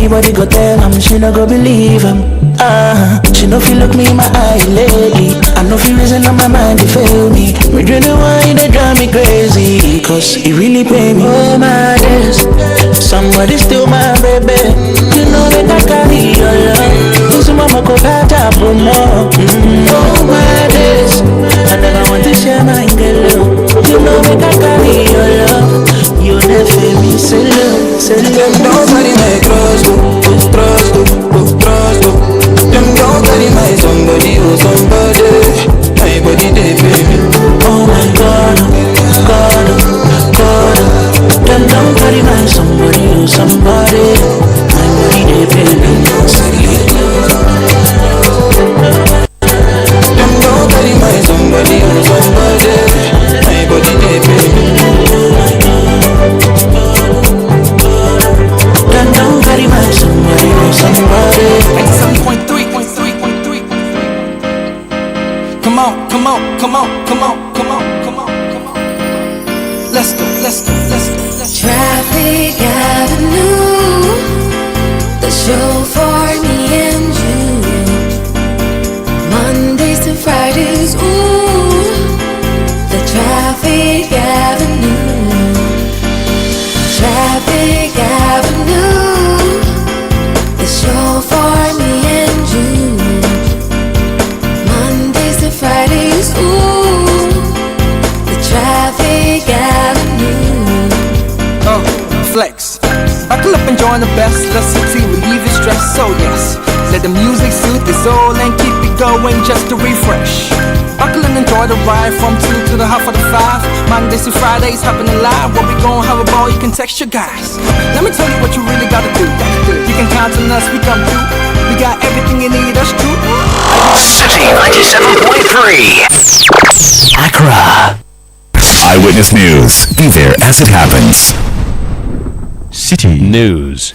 anybody go tell him, she no go believe him. She no feel look me in my eye lately. I no feel reason on my mind to fail me. Me drink the wine, they drive me crazy, cause it really pay me. Oh my days, somebody steal my baby. You know they not carry your love. Cause mama go back up for more. Oh my days, I never want to share my girl. You know they not carry your love. You never me say love, say love. Nobody make trust, trust, trust. Them don't carry my somebody, oh somebody. My body they pay me. Oh my God, God, God. Them don't carry my somebody, oh somebody. My body they pay me. Them don't carry my somebody, oh somebody. My body they pay me. Them don't carry my somebody, oh somebody. 87.3. Come on, come on, come on, come on, come on, come on, come on. Let's go, let's go, let's go, let's go. Traffic Avenue, the show for me and you. Mondays to Fridays, ooh, the Traffic Avenue. Traffic Avenue, the show for me and you. Fridays, ooh, the Traffic Avenue. Flex. Buckle up and join the best. Let's Citi, relieve the stress. So yes, let the music soothe the soul and keep it going just to refresh. Buckle and enjoy the ride from 2 to the half of the 5. Mondays to Fridays happening live. What we gon' have a ball, you can text your guys. Let me tell you what you really gotta do. You can count on us, we come through. We got everything you need, that's true. Citi 97.3 Accra. Eyewitness News. Be there as it happens. Citi News.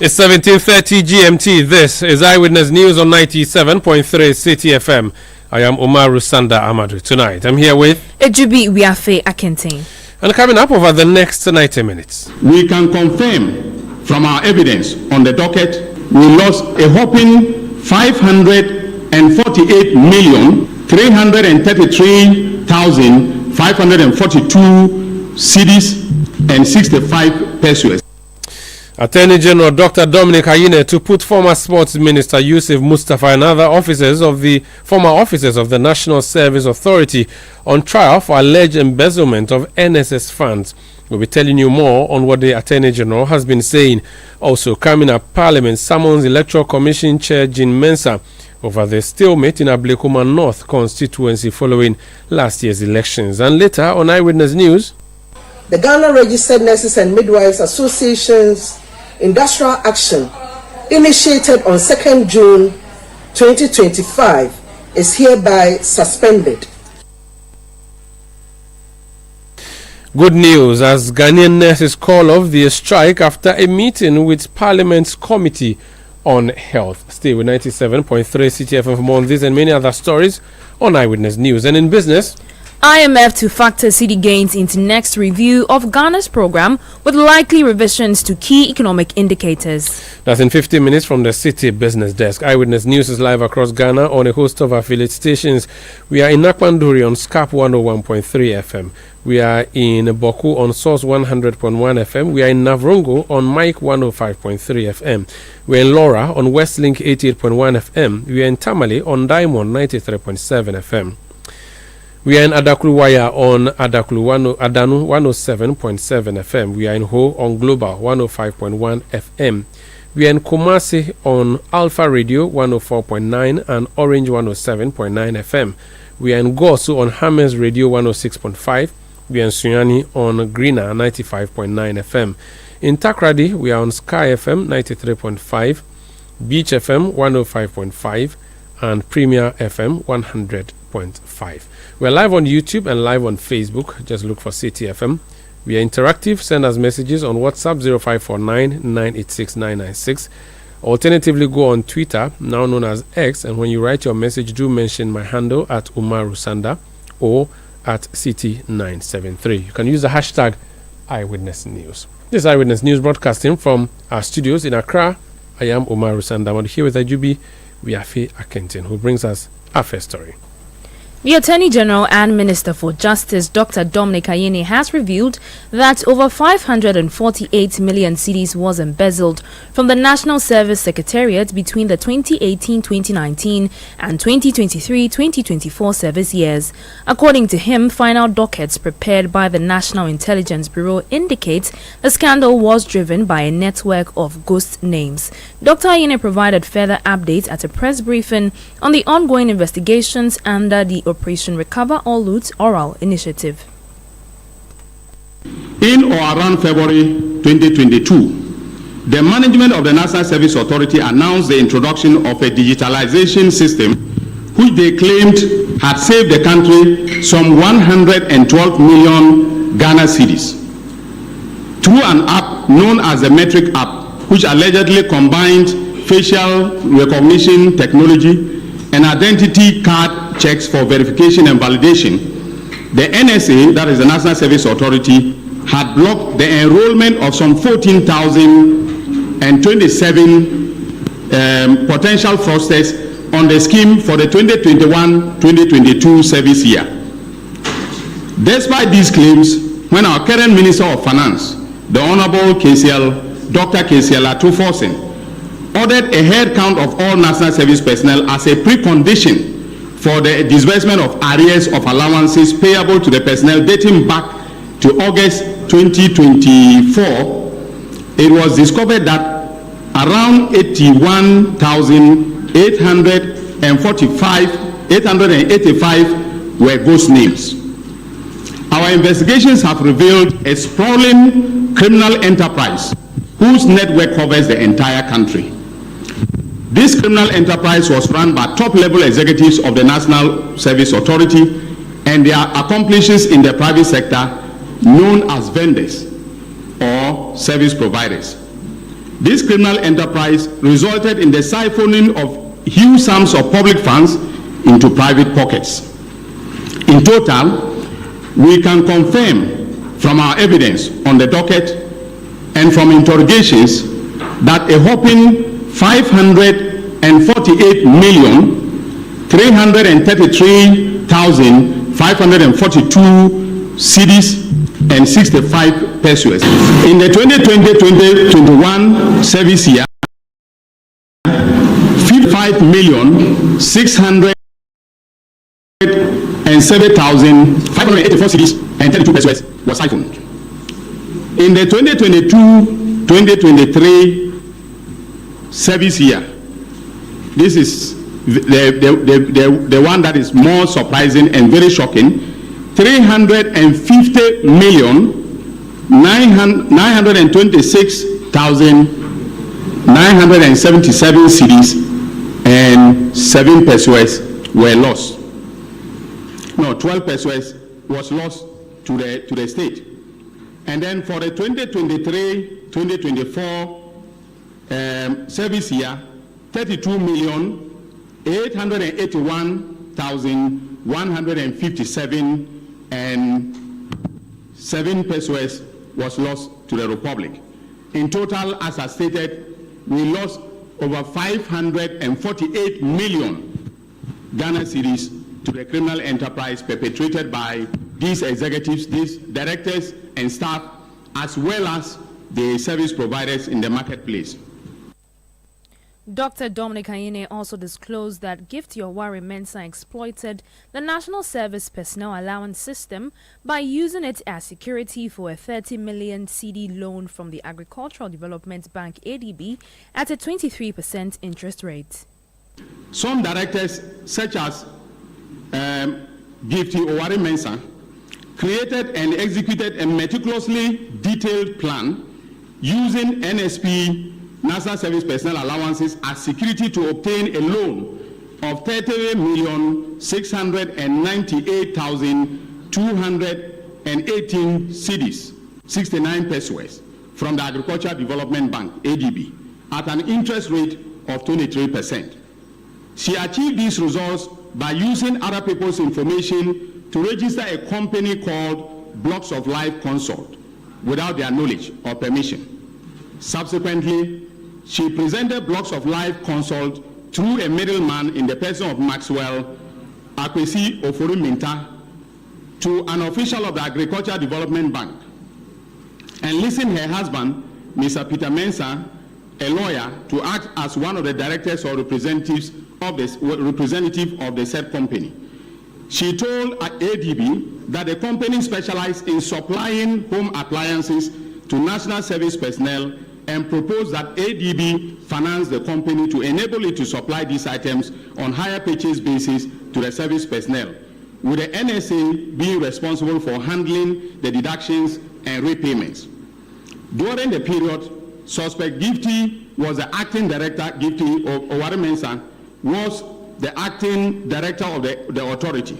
It's 17:30 GMT. This is Eyewitness News on 97.3 Citi FM. I am Omar Rusanda Amadu. Tonight, I'm here with Ejubi Wiafe Akentine. And coming up over the next 90 minutes. We can confirm from our evidence on the docket, we lost a whopping 548,333,542 cedis and 65 pesos. Attorney General Dr. Dominic Ayine to put former Sports Minister Yusuf Mustafa and other former officers of the National Service Authority on trial for alleged embezzlement of NSS funds. We'll be telling you more on what the Attorney General has been saying. Also coming up, Parliament summons Electoral Commission Chair Jean Mensah over the stalemate in Ablekuma North constituency following last year's elections. And later on Eyewitness News, the Ghana Registered Nurses and Midwives Association's industrial action, initiated on 2nd June 2025, is hereby suspended. Good news as Ghanaian nurses call off their strike after a meeting with Parliament's Committee on Health. Stay with 97.3 Citi FM for more on this and many other stories on Eyewitness News. And in business, IMF to factor Citi gains into next review of Ghana's program with likely revisions to key economic indicators. That's in 15 minutes from the Citi Business Desk. Eyewitness News is live across Ghana on a host of affiliate stations. We are in Nakwanduri on SCAP 101.3 FM. We are in Boku on Source 100.1 FM. We are in Navrongo on Mike 105.3 FM. We are in Laura on Westlink 88.1 FM. We are in Tamale on Diamond 93.7 FM. We are in Adakluwaya on Adanu 107.7 FM. We are in Ho on Global 105.1 FM. We are in Kumasi on Alpha Radio 104.9 and Orange 107.9 FM. We are in Gosu on Hammers Radio 106.5. We are in Sunyani on Greener 95.9 FM. In Takrady, we are on Sky FM 93.5, Beach FM 105.5, and Premier FM 100.5. We're live on YouTube and live on Facebook. Just look for Citi FM. We are interactive. Send us messages on WhatsApp 0549 986 996. Alternatively, go on Twitter, now known as X, and when you write your message, do mention my handle at Umaru Sanda or at Citi973. You can use the hashtag Eyewitness News. This is Eyewitness News broadcasting from our studios in Accra. I am Umaru Sanda. I'm here with Ajubi Wiafe Akentin, who brings us our first story. The Attorney General and Minister for Justice, Dr. Dominic Ayine, has revealed that over 548 million cedis was embezzled from the National Service Secretariat between the 2018-2019 and 2023-2024 service years. According to him, final dockets prepared by the National Intelligence Bureau indicate the scandal was driven by a network of ghost names. Dr. Ayine provided further updates at a press briefing on the ongoing investigations under the Operation Recover All Loot Oral Initiative. In or around February 2022, the management of the National Service Authority announced the introduction of a digitalization system which they claimed had saved the country some 112 million Ghana cedis. Through an app known as the Metric app, which allegedly combined facial recognition technology and identity card checks for verification and validation, the NSA, that is the National Service Authority, had blocked the enrollment of some 14,027 potential fraudsters on the scheme for the 2021-2022 service year. Despite these claims, when our current Minister of Finance, the Honorable Dr. KCL Atuforsen, ordered a head count of all national service personnel as a precondition for the disbursement of arrears of allowances payable to the personnel dating back to August 2024, it was discovered that around 885 were ghost names. Our investigations have revealed a sprawling criminal enterprise whose network covers the entire country. This criminal enterprise was run by top-level executives of the National Service Authority and their accomplices in the private sector, known as vendors or service providers. This criminal enterprise resulted in the siphoning of huge sums of public funds into private pockets. In total, we can confirm from our evidence on the docket and from interrogations that a whopping 548,333,542 cedis and 65 pesos. In the 2020-2021 service year, 55,607,584 cedis and 32 pesos was siphoned. In the 2022-2023 service year, this is the one that is more surprising and very shocking. 350,926,977 cedis and 7 pesos were lost. No, 12 pesos was lost to the state. And then for the 2023-2024 service year, 32,881,157 and 7 pesos was lost to the Republic. In total, as I stated, we lost over 548 million Ghana cedis to the criminal enterprise perpetrated by these executives, these directors and staff, as well as the service providers in the marketplace. Dr. Dominic Ayine also disclosed that Gift Your Worry Mensa exploited the National Service Personnel Allowance System by using it as security for a 30 million CD loan from the Agricultural Development Bank ADB at a 23% interest rate. Some directors, such as Gift Your Worry Mensa, created and executed a meticulously detailed plan using NSP National Service Personnel Allowances as security to obtain a loan of 30,698,218 cedis, 69 pesos, from the Agricultural Development Bank, ADB, at an interest rate of 23%. She achieved these results by using other people's information to register a company called Blocks of Life Consult without their knowledge or permission. Subsequently, she presented Blocks of Life Consult through a middleman in the person of Maxwell Akwesi Oforuminta to an official of the Agricultural Development Bank, and enlisting her husband, Mr. Peter Mensah, a lawyer, to act as one of the directors or representative of the said company. She told ADB that the company specialized in supplying home appliances to national service personnel and proposed that ADB finance the company to enable it to supply these items on hire purchase basis to the service personnel, with the NSA being responsible for handling the deductions and repayments. During the period, suspect Gifty was the acting director, Gifty Oware Mensah was the acting director of the authority.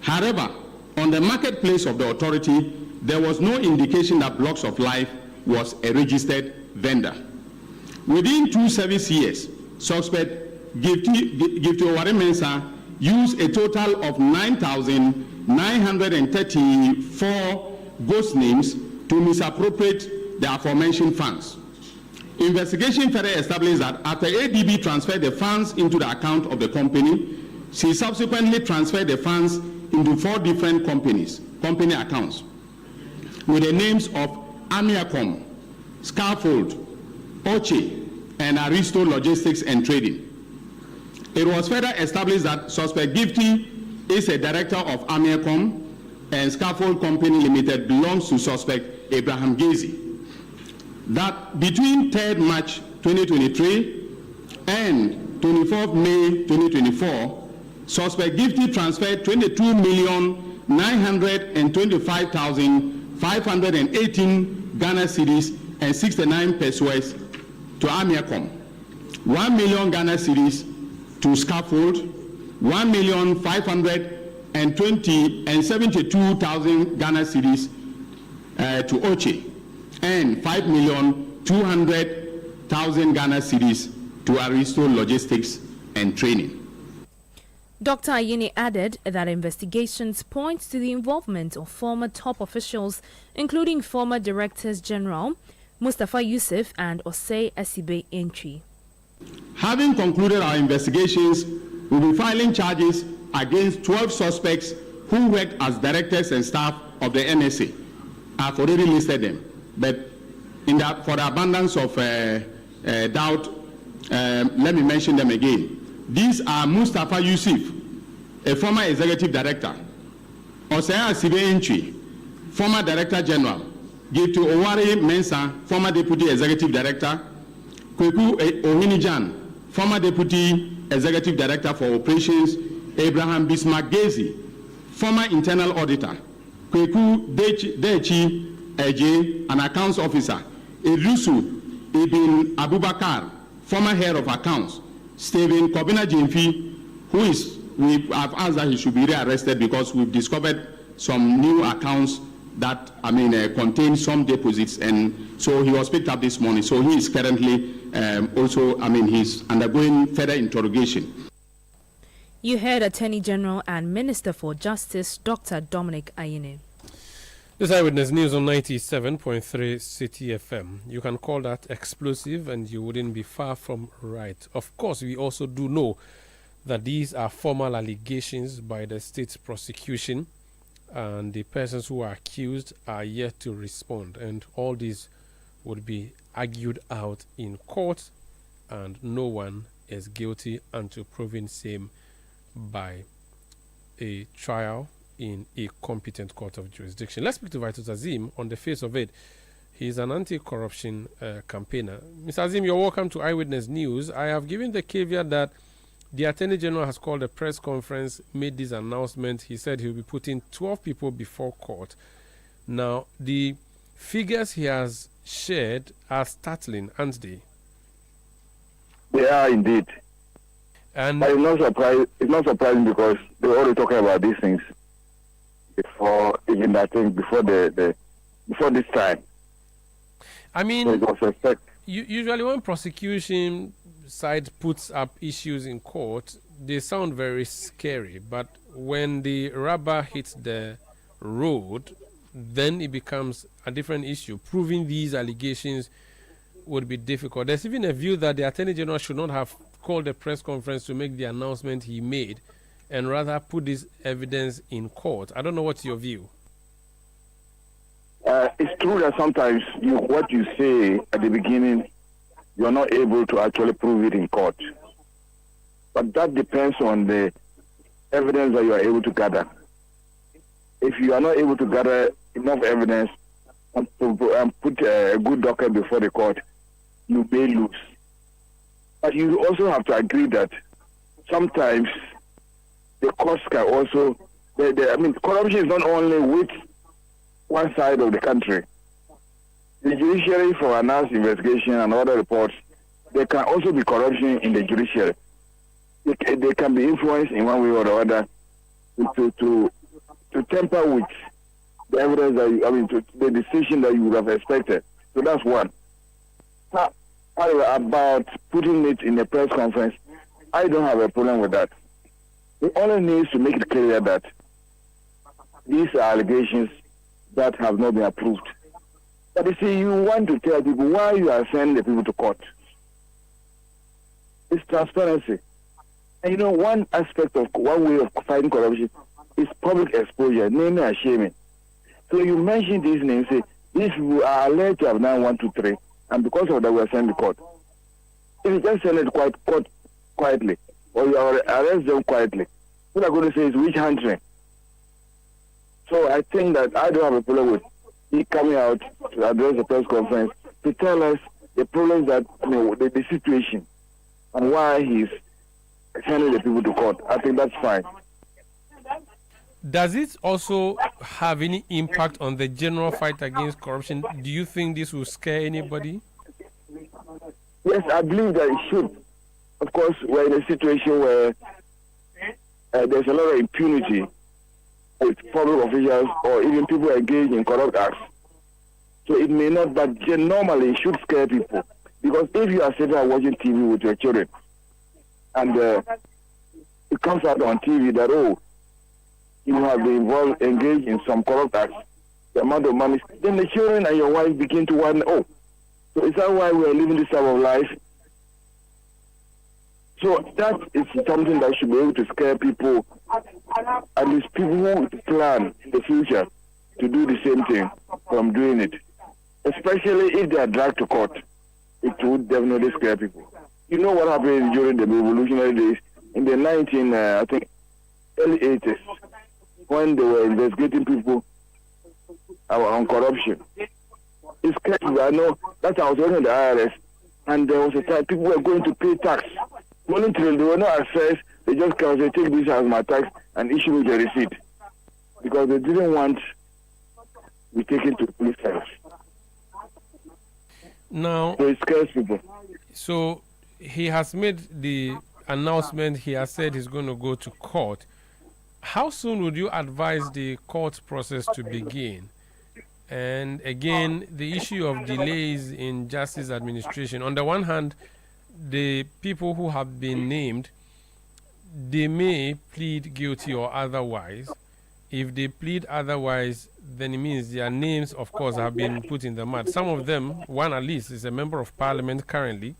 However, on the marketplace of the authority, there was no indication that Blocks of Life was a registered vendor. Within 2 service years, suspect Gifty Oware Mensah used a total of 9,934 ghost names to misappropriate the aforementioned funds. Investigation further established that after ADB transferred the funds into the account of the company, she subsequently transferred the funds into 4 different company accounts with the names of Amiacom, Scaffold, Oche, and Aristo Logistics and Trading. It was further established that suspect Gifty is a director of Amiacom, and Scaffold Company Limited belongs to suspect Abraham Gazi. That between 3rd March 2023 and 24th May 2024, suspect Gifty transferred 22,925,518 Ghana cedis and 69 pesos to Amiacom, 1 million Ghana cedis to Scaffold, 1,572,000 Ghana cedis to Oche, and 5,200,000 Ghana cedis to Aristo Logistics and Training. Dr. Ayine added that investigations point to the involvement of former top officials, including former Directors General Mustafa Yusuf and Osei Esibe Entry. Having concluded our investigations, we'll be filing charges against 12 suspects who worked as directors and staff of the NSA. I've already listed them, but for the abundance of doubt, let me mention them again. These are Mustafa Yusuf, a former executive director; Osei Esibe Entry, former Director General; Gifty Oware Mensah, former Deputy Executive Director; Kweku Ohinijan, former Deputy Executive Director for Operations; Abraham Bismarck Gazi, former Internal Auditor; Kweku Dechi Eje, an Accounts Officer; Idrisu Ibn Abubakar, former Head of Accounts; Stephen Kobina Jimfi, we have asked that he should be rearrested because we've discovered some new accounts that contain some deposits, and so he was picked up this morning. So he is currently he's undergoing further interrogation. You heard Attorney General and Minister for Justice Dr. Dominic Ayine. This Eyewitness News on 97.3 Citi FM. You can call that explosive and you wouldn't be far from right. Of course, we also do know that these are formal allegations by the state prosecution, and the persons who are accused are yet to respond, and all these would be argued out in court, and no one is guilty until proven same by a trial in a competent court of jurisdiction. Let's speak to Vitus Azim. On the face of it, he's an anti-corruption campaigner. Mr. Azim, you're welcome to Eyewitness News. I have given the caveat that the Attorney General has called a press conference, made this announcement. He said he'll be putting 12 people before court. Now, the figures he has shared are startling, aren't they? They are indeed. And but it's not surprising because they were already talking about these things before even I think before before this time. I mean, so it was suspect. Usually when prosecution side puts up issues in court, they sound very scary, but when the rubber hits the road, then it becomes a different issue. Proving these allegations would be difficult. There's even a view that the Attorney General should not have called a press conference to make the announcement he made and rather put this evidence in court. I don't know what's your view. It's true that sometimes what you say at the beginning, you're not able to actually prove it in court. But that depends on the evidence that you are able to gather. If you are not able to gather enough evidence and put a good docket before the court, you may lose. But you also have to agree that sometimes the courts can also, corruption is not only with one side of the country. The judiciary, for announced investigation and other reports, there can also be corruption in the judiciary. They can be influenced in one way or the other to temper with the evidence that the decision that you would have expected. So that's one. About putting it in a press conference, I don't have a problem with that. We only need to make it clear that these are allegations that have not been approved. But you see, you want to tell people why you are sending the people to court. It's transparency. And one way of fighting corruption is public exposure, naming and shaming. So you mention these names, say, these people are alleged to have done 1, 2, 3, and because of that we are sent to court. If you just send it quietly, or you arrest them quietly, what I'm going to say is witch hunting. So I think that I don't have a problem with he coming out to address the press conference to tell us the problems that the situation and why he's sending the people to court. I think that's fine. Does it also have any impact on the general fight against corruption? Do you think this will scare anybody? Yes, I believe that it should. Of course, we're in a situation where there's a lot of impunity with public officials or even people engaged in corrupt acts. So it may not, but normally it should scare people. Because if you are sitting and watching TV with your children and it comes out on TV that, you have been engaged in some corrupt acts, the amount of money, then the children and your wife begin to wonder, so is that why we are living this type of life? So that is something that should be able to scare people, at least people who plan in the future to do the same thing from doing it. Especially if they are dragged to court, it would definitely scare people. You know what happened during the revolutionary days in the early 80s, when they were investigating people on corruption. It's crazy. I know that I was working at the IRS, and there was a time people were going to pay tax. Voluntarily, they were not assessed. They just came and said, take this as my tax and issue me the receipt. Because they didn't want to be taken to police service. Now, so it scares people. So he has made the announcement. He has said he's going to go to court. How soon would you advise the court process to begin? And again, the issue of delays in justice administration. On the one hand, the people who have been named, they may plead guilty or otherwise. If they plead otherwise, then it means their names, of course, have been put in the mud. Some of them, one at least, is a member of parliament currently.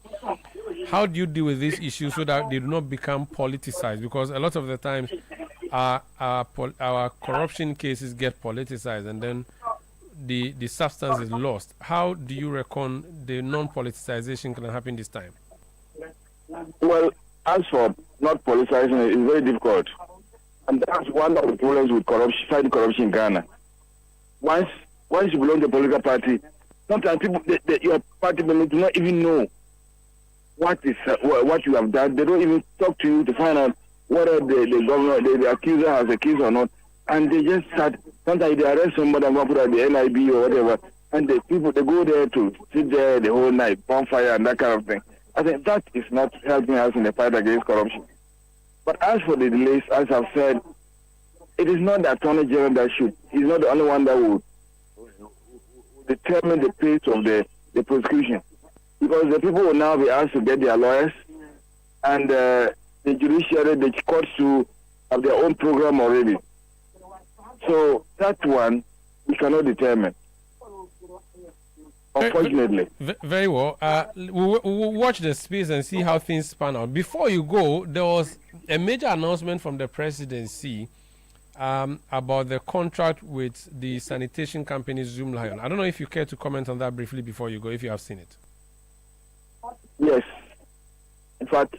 How do you deal with this issue so that they do not become politicized? Because a lot of the times, our corruption cases get politicized and then the substance is lost. How do you reckon the non-politicization can happen this time? Well, as for not politicizing, it's very difficult. And that's one of the problems with corruption, fighting corruption in Ghana. Once you belong to a political party, sometimes people, your party members do not even know what you have done. They don't even talk to you to find out whether the governor, the accuser has a case or not. And they just start, sometimes they arrest somebody and put at the NIB or whatever. And the people, they go there to sit there the whole night, bonfire and that kind of thing. I think that is not helping us in the fight against corruption. But as for the delays, as I've said, it is not the Attorney General that should. He's not the only one that will determine the pace of the prosecution. Because the people will now be asked to get their lawyers, and the judiciary, the courts to have their own program already. So that one, we cannot determine. Unfortunately. Very well. We'll watch the space and see how things pan out. Before you go, there was a major announcement from the presidency about the contract with the sanitation company Zoom Lion. I don't know if you care to comment on that briefly before you go, if you have seen it. Yes. In fact,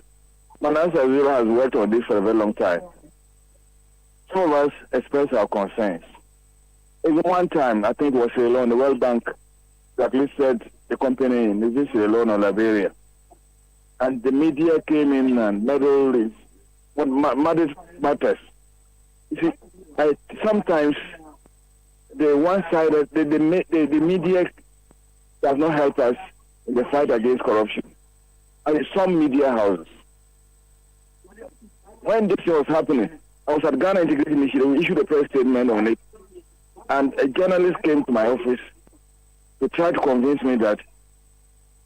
Manasa Zero has worked on this for a very long time. Some of us expressed our concerns. Even one time, I think it was Sierra Leone, the World Bank that listed the company in Sierra Leone or Liberia. And the media came in and meddled matters. You see, sometimes the one-sided, the media does not help us in the fight against corruption. And in some media houses. When this was happening, I was at Ghana Integrity Initiative. We issued a press statement on it. And a journalist came to my office to try to convince me that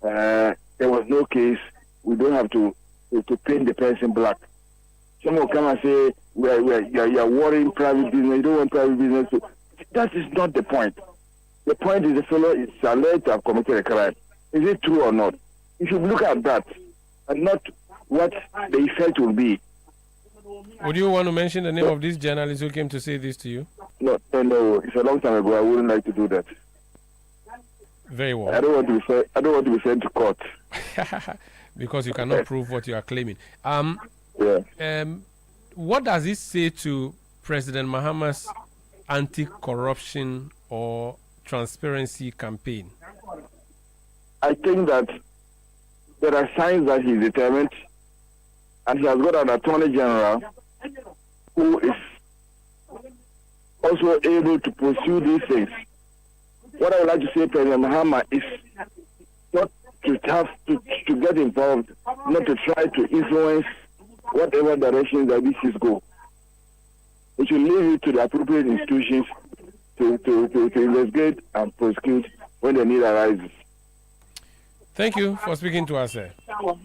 there was no case. We don't have to paint the person black. Someone will come and say, you're worrying private business. You don't want private business. That is not the point. The point is the fellow is alleged to have committed a crime. Is it true or not? You should look at that and not what the effect will be. Would you want to mention the name of this journalist who came to say this to you? No. It's a long time ago. I wouldn't like to do that. Very well. I don't want to be sent to court. Because you cannot prove what you are claiming. Yeah. What does it say to President Mahama's anti-corruption or transparency campaign? I think that there are signs that he's determined, and he has got an Attorney General who is also able to pursue these things. What I would like to say, President Mahama, is not to have to get involved, not to try to influence whatever direction that issues go. It should leave it to the appropriate institutions to investigate and prosecute when the need arises. Thank you for speaking to us, sir. You're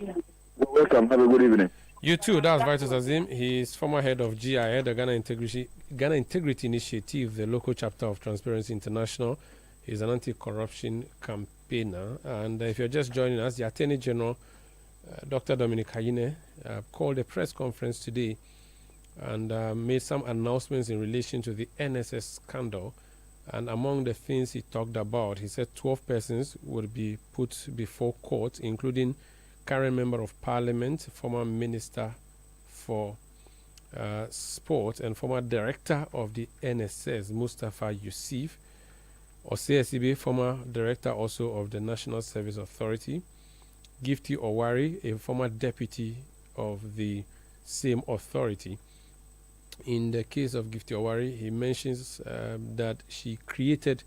welcome. Have a good evening. You too. That's Vitus Azim. He is former head of GIA, the Ghana Integrity Initiative, the local chapter of Transparency International. He's an anti-corruption campaigner. And if you're just joining us, the Attorney General, Dr. Dominic Kayine, called a press conference today and made some announcements in relation to the NSS scandal. And among the things he talked about, he said 12 persons would be put before court, including current member of parliament, former minister for sport, and former director of the NSS, Mustafa Yusuf, or CSCB, former director also of the National Service Authority, Gifty Owari, a former deputy of the same authority. In the case of Gifty Owari, he mentions that she created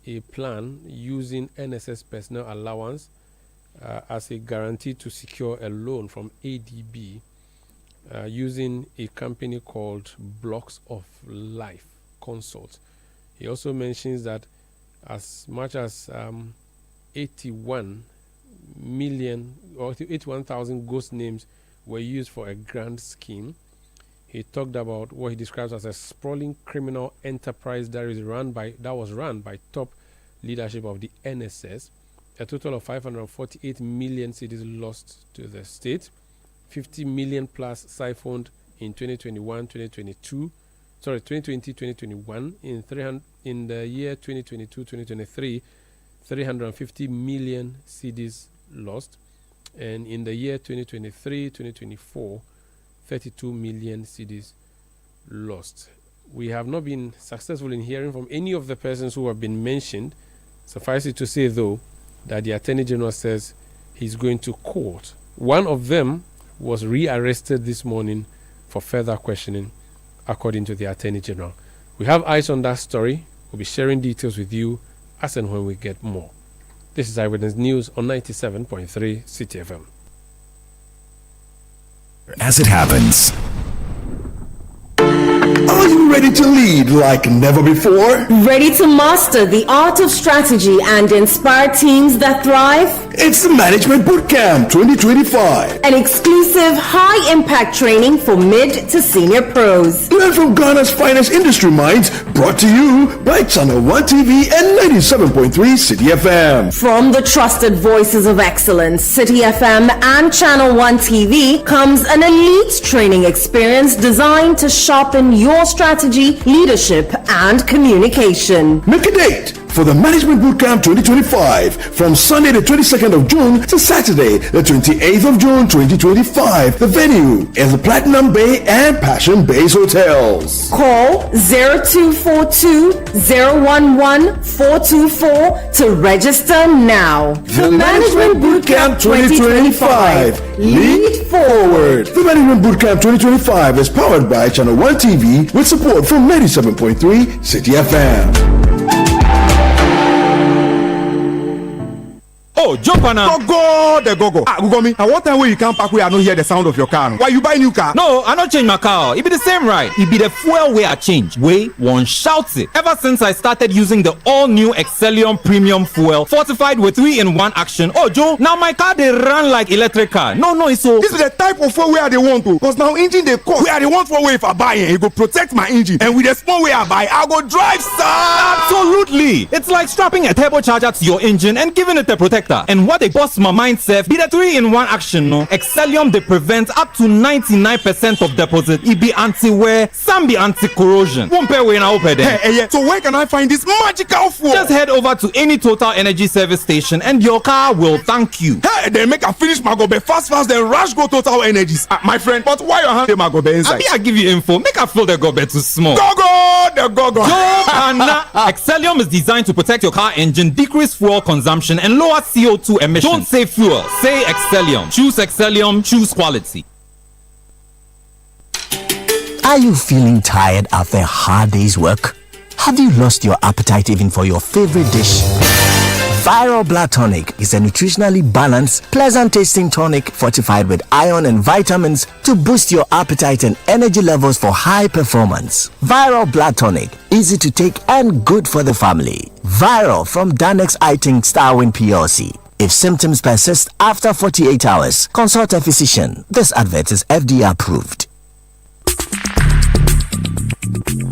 a plan using NSS personnel allowance as a guarantee to secure a loan from ADB using a company called Blocks of Life Consult. He also mentions that as much as 81 million or 81,000 ghost names were used for a grant scheme. He talked about what he describes as a sprawling criminal enterprise that was run by top leadership of the NSS. A total of 548 million cedis lost to the state, 50 million plus siphoned in 2020-2021. In the year 2022-2023, 350 million cedis lost, and in the year 2023-2024, 32 million cedis lost. We have not been successful in hearing from any of the persons who have been mentioned. Suffice it to say, though, that the Attorney General says he's going to court. One of them was rearrested this morning for further questioning, according to the Attorney General. We have eyes on that story. We'll be sharing details with you as and when we get more. This is Eyewitness News on 97.3 Citi FM. As it happens. Are you ready to lead like never before? Ready to master the art of strategy and inspire teams that thrive? It's the Management Bootcamp 2025. An exclusive high-impact training for mid to senior pros. Learn from Ghana's finest industry minds, brought to you by Channel 1 TV and 97.3 Citi FM. From the trusted voices of excellence, Citi FM and Channel 1 TV comes an elite training experience designed to sharpen your strategy, leadership, and communication. Make a date for the Management Bootcamp 2025 from Sunday the 22nd of June to Saturday the 28th of June 2025. The venue is the Platinum Bay and Passion Base Hotels. Call 0242-011-424 to register now. The Management Bootcamp 2025. Lead forward. The Management Bootcamp 2025 is powered by Channel 1 TV with support from 97.3 Citi FM. Oh, jump on now. Go, the go. Go me. And what time when you come back, we are not hear the sound of your car. Why you buy new car? No, I not change my car. It be the same ride. It be the fuel way I change. Way one shouts it. Ever since I started using the all-new Excellium Premium Fuel, fortified with 3-in-1 action. Oh, Joe, now my car they run like electric car. No, it's so. This is the type of fuel where they want to. Because now engine they cost. Where they want for way if I buy it, it go protect my engine. And with the small way I buy, I go drive, sir. Absolutely. It's like strapping a turbocharger to your engine and giving it a protector. And what they boss my mind self be the 3-in-1 action no. Excellium they prevent up to 99% of deposit. It be anti-wear, some be anti-corrosion. One pair way now open there. Hey, so where can I find this magical fuel? Just head over to any Total Energy service station and your car will thank you. Hey, they make a finish my go be fast then rush go Total Energies. My friend, but why you hand them go be inside? I give you info. Make a flow the go be too small. Go the go. Excellium is designed to protect your car engine, decrease fuel consumption, and lower CO2 emissions. Don't say fuel, say Excellium. Choose Excellium, choose quality. Are you feeling tired after a hard day's work? Have you lost your appetite even for your favorite dish? Viral Blood Tonic is a nutritionally balanced, pleasant-tasting tonic fortified with iron and vitamins to boost your appetite and energy levels for high performance. Viral Blood Tonic, easy to take and good for the family. Viral from Danex Iting Starwin PLC. If symptoms persist after 48 hours, consult a physician. This advert is FDA approved.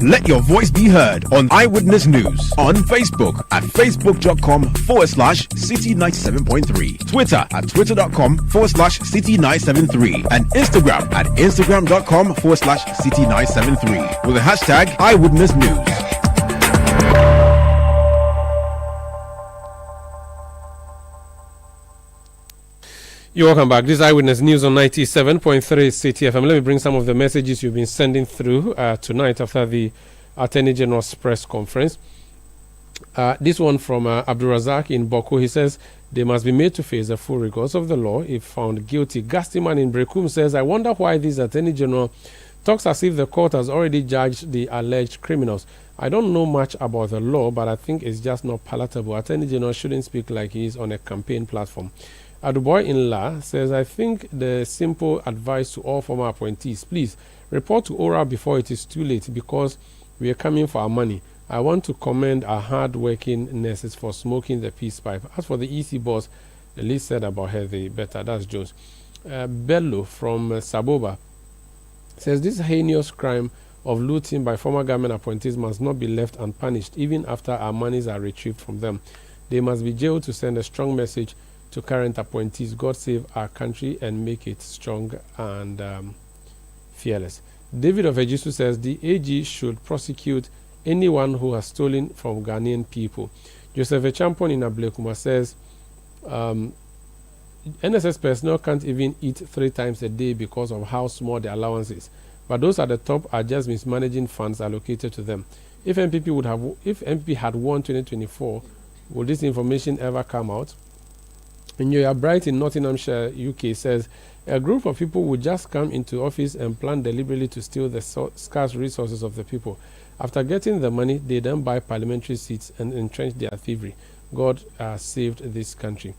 Let your voice be heard on Eyewitness News on Facebook at facebook.com/Citi97.3, Twitter at twitter.com/Citi973, and Instagram at instagram.com/Citi973 with the hashtag Eyewitness News. You're welcome back. This is Eyewitness News on 97.3 Citi FM. Let me bring some of the messages you've been sending through tonight after the Attorney General's press conference. This one from Abdul Razak in Boko. He says they must be made to face the full rigors of the law if found guilty. Gastiman in Brekum says, I wonder why this Attorney General talks as if the court has already judged the alleged criminals. I don't know much about the law, but I think it's just not palatable. Attorney General shouldn't speak like he is on a campaign platform. Aduboy in La says, I think the simple advice to all former appointees, please report to ORA before it is too late because we are coming for our money. I want to commend our hard-working nurses for smoking the peace pipe. As for the EC boss, the least said about her, the better. That's Jones. Bello from Saboba says, this heinous crime of looting by former government appointees must not be left unpunished, even after our monies are retrieved from them. They must be jailed to send a strong message to current appointees. God save our country and make it strong and fearless. David of Ejisu says the AG should prosecute anyone who has stolen from Ghanaian people. Joseph Echampon in Ablekuma says NSS personnel can't even eat 3 times a day because of how small the allowance is. But those at the top are just mismanaging funds allocated to them. If MPP had won 2024, would this information ever come out? Nyoya Bright in Nottinghamshire, UK says, a group of people would just come into office and plan deliberately to steal the scarce resources of the people. After getting the money, they then buy parliamentary seats and entrench their thievery. God saved this country.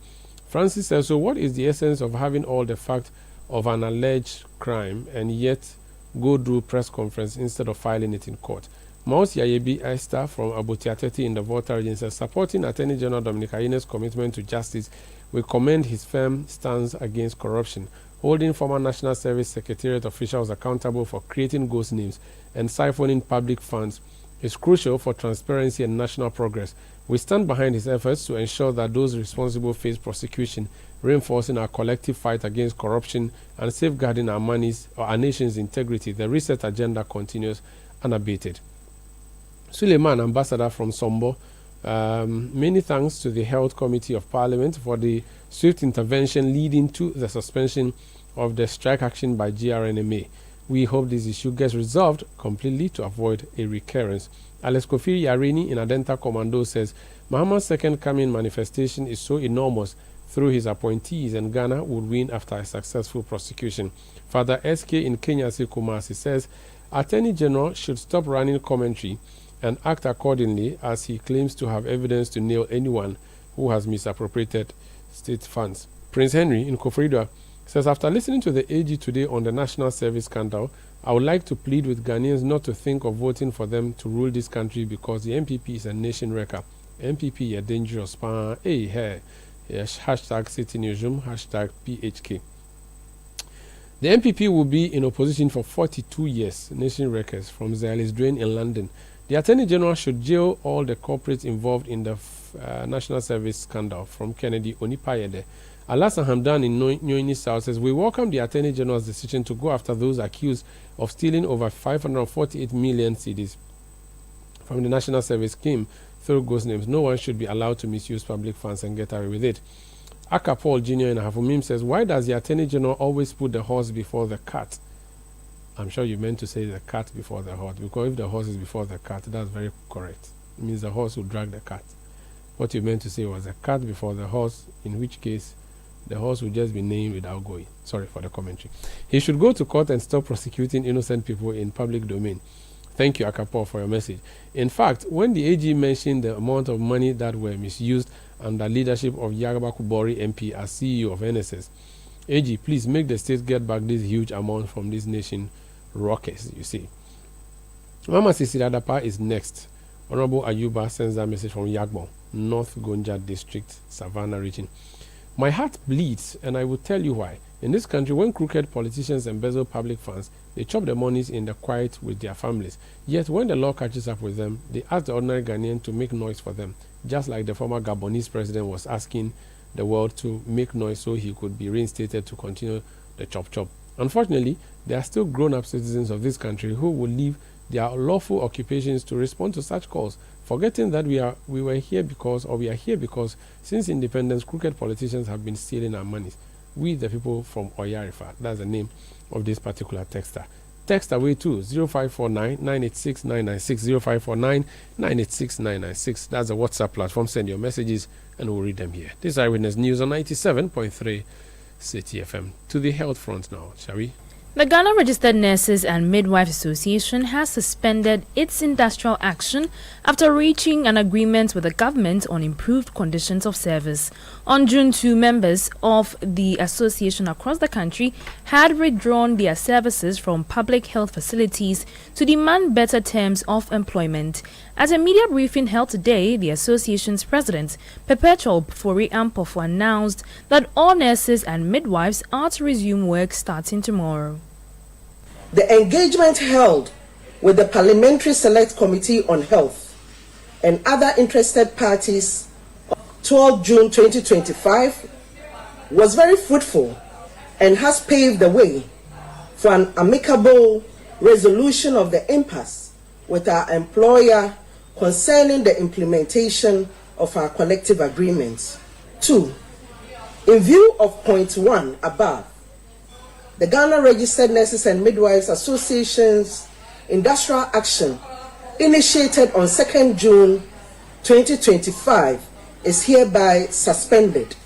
Francis says, so what is the essence of having all the fact of an alleged crime and yet go do press conference instead of filing it in court. Maus Yayebi Esther from Abotiateti in the Volta region says, supporting Attorney General Dominic Ayene's commitment to justice, we commend his firm stance against corruption, holding former National Service Secretariat officials accountable for creating ghost names and siphoning public funds is crucial for transparency and national progress. We stand behind his efforts to ensure that those responsible face prosecution, reinforcing our collective fight against corruption and safeguarding our nation's integrity. The reset agenda continues unabated. Suleiman, ambassador from Sombo, many thanks to the Health Committee of Parliament for the swift intervention leading to the suspension of the strike action by GRNMA. We hope this issue gets resolved completely to avoid a recurrence. Alex Kofi Yarini in Adenta Commando says, Muhammad's second coming manifestation is so enormous through his appointees, and Ghana would win after a successful prosecution. Father SK in Kenya Kumasi says, Attorney General should stop running commentary and act accordingly, as he claims to have evidence to nail anyone who has misappropriated state funds. Prince Henry in Kofridua says, after listening to the AG today on the National Service scandal, I would like to plead with Ghanaians not to think of voting for them to rule this country, because the MPP is a nation wrecker. MPP are dangerous. Hey, yes, hashtag Citi Newsroom, hashtag PHK. The MPP will be in opposition for 42 years, nation wreckers, from Zailis Drain in London. The Attorney General should jail all the corporates involved in the National Service scandal, from Kennedy Onipayede. Alasan Hamdan in Nyoini South says, we welcome the Attorney General's decision to go after those accused of stealing over 548 million cedis from the National Service scheme through ghost names. No one should be allowed to misuse public funds and get away with it. Aka Paul Jr. in Havumim says, why does the Attorney General always put the horse before the cart? I'm sure you meant to say the cart before the horse, because if the horse is before the cart, that's very correct. It means the horse will drag the cart. What you meant to say was the cart before the horse, in which case the horse will just be named without going. Sorry for the commentary. He should go to court and stop prosecuting innocent people in public domain. Thank you, Akapo, for your message. In fact, when the AG mentioned the amount of money that were misused under leadership of Yagaba Kubori MP as CEO of NSS, AG, please make the state get back this huge amount from this nation rockets, you see. Mama Sisi Radapa is next. Honorable Ayuba sends that message from Yagbon, North Gonja District, Savannah region. My heart bleeds, and I will tell you why. In this country, when crooked politicians embezzle public funds, they chop the monies in the quiet with their families. Yet when the law catches up with them, they ask the ordinary Ghanaian to make noise for them, just like the former Gabonese president was asking the world to make noise so he could be reinstated to continue the chop. Unfortunately, there are still grown-up citizens of this country who will leave their lawful occupations to respond to such calls, forgetting that we are here because since independence, crooked politicians have been stealing our monies. We, the people from Oyarifa, that's the name of this particular texter. Text away to 0549 986 996, 0549 986 996. That's the WhatsApp platform. Send your messages and we'll read them here. This is Eyewitness News on 97.3 Citi FM. To the health front now, shall we? The Ghana Registered Nurses and Midwives Association has suspended its industrial action after reaching an agreement with the government on improved conditions of service. On June 2, members of the association across the country had withdrawn their services from public health facilities to demand better terms of employment. At a media briefing held today, the association's president, Perpetual Fori Ampofo, announced that all nurses and midwives are to resume work starting tomorrow. The engagement held with the Parliamentary Select Committee on Health and other interested parties on 12 June 2025 was very fruitful and has paved the way for an amicable resolution of the impasse with our employer concerning the implementation of our collective agreements. 2. In view of point 1 above, the Ghana Registered Nurses and Midwives Association's industrial action, initiated on 2nd June 2025, is hereby suspended,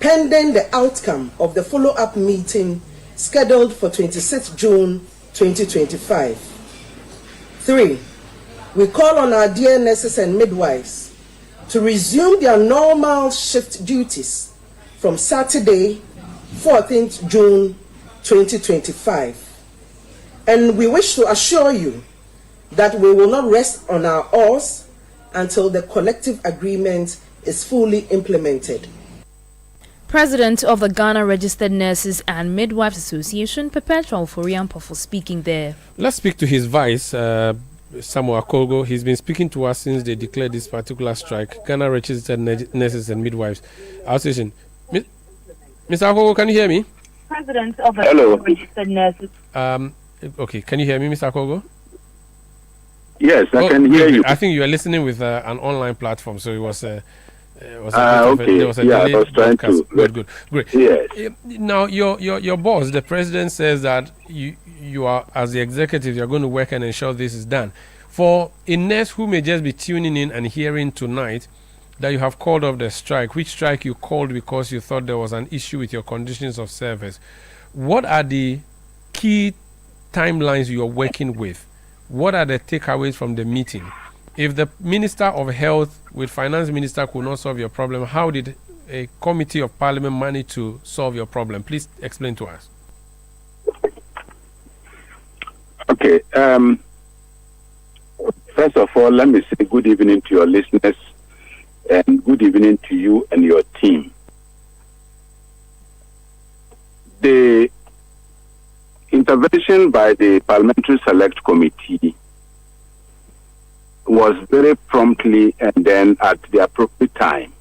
pending the outcome of the follow-up meeting scheduled for 26 June 2025. 3. We call on our dear nurses and midwives to resume their normal shift duties from Saturday, 14th June 2025. And we wish to assure you that we will not rest on our oars until the collective agreement is fully implemented. President of the Ghana Registered Nurses and Midwives Association, Perpetual Foriampofo, speaking there. Let's speak to his vice, Samuel Akogo. He's been speaking to us since they declared this particular strike. Ghana Registered Nurses and Midwives Association. Mr. Akogo, can you hear me? President of the Ghana Registered Nurses. Okay, can you hear me, Mr. Akogo? Yes, I can hear you. I think you are listening with an online platform, so it was a okay. There was a I was trying to. Good, great. Yes. Now, your boss, the president, says that you are, as the executive, you're going to work and ensure this is done. For a nurse who may just be tuning in and hearing tonight that you have called off the strike, which strike you called because you thought there was an issue with your conditions of service, what are the key timelines you are working with? What are the takeaways from the meeting? If the Minister of Health with Finance Minister could not solve your problem, how did a committee of Parliament manage to solve your problem? Please explain to us. Okay. First of all, let me say good evening to your listeners and good evening to you and your team. The intervention by the Parliamentary Select Committee was very promptly and then at the appropriate time,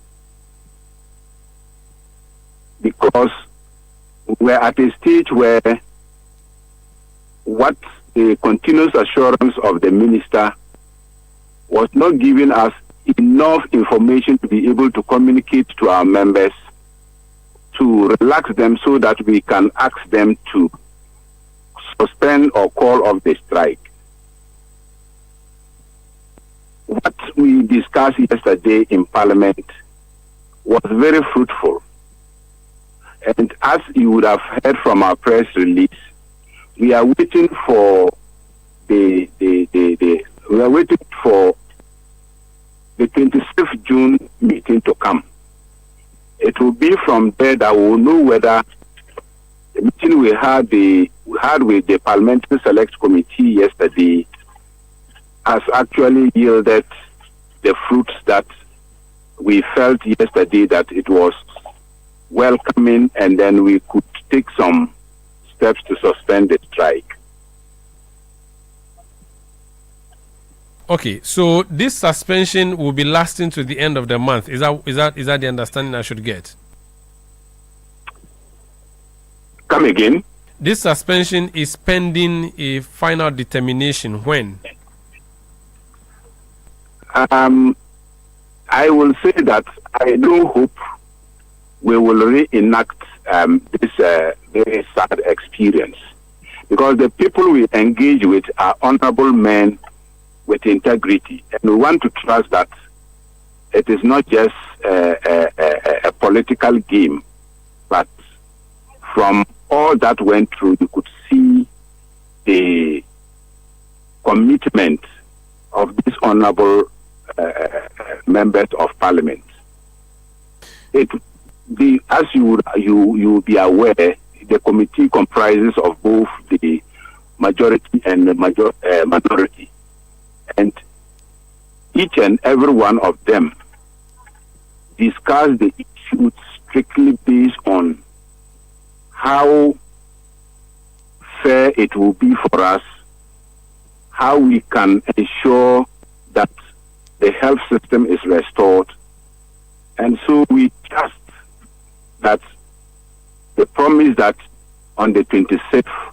because we're at a stage where what the continuous assurance of the minister was not giving us enough information to be able to communicate to our members, to relax them so that we can ask them to suspend or call off the strike. What we discussed yesterday in Parliament was very fruitful. And as you would have heard from our press release, we are waiting for the 26th June meeting to come. It will be from there that we will know whether the meeting we had with the Parliamentary Select Committee yesterday has actually yielded the fruits that we felt yesterday, that it was welcoming, and then we could take some steps to suspend the strike. Okay, so this suspension will be lasting to the end of the month. Is that the understanding I should get? Come again? This suspension is pending a final determination. When? I will say that I do hope we will reenact this very sad experience, because the people we engage with are honorable men with integrity, and we want to trust that it is not just a political game, but from all that went through, you could see the commitment of these honorable members of Parliament. As you will be aware, the committee comprises of both the majority and the minority, and each and every one of them discuss the issues strictly based on how fair it will be for us, how we can ensure that the health system is restored. And so we trust that the promise that on the 26th,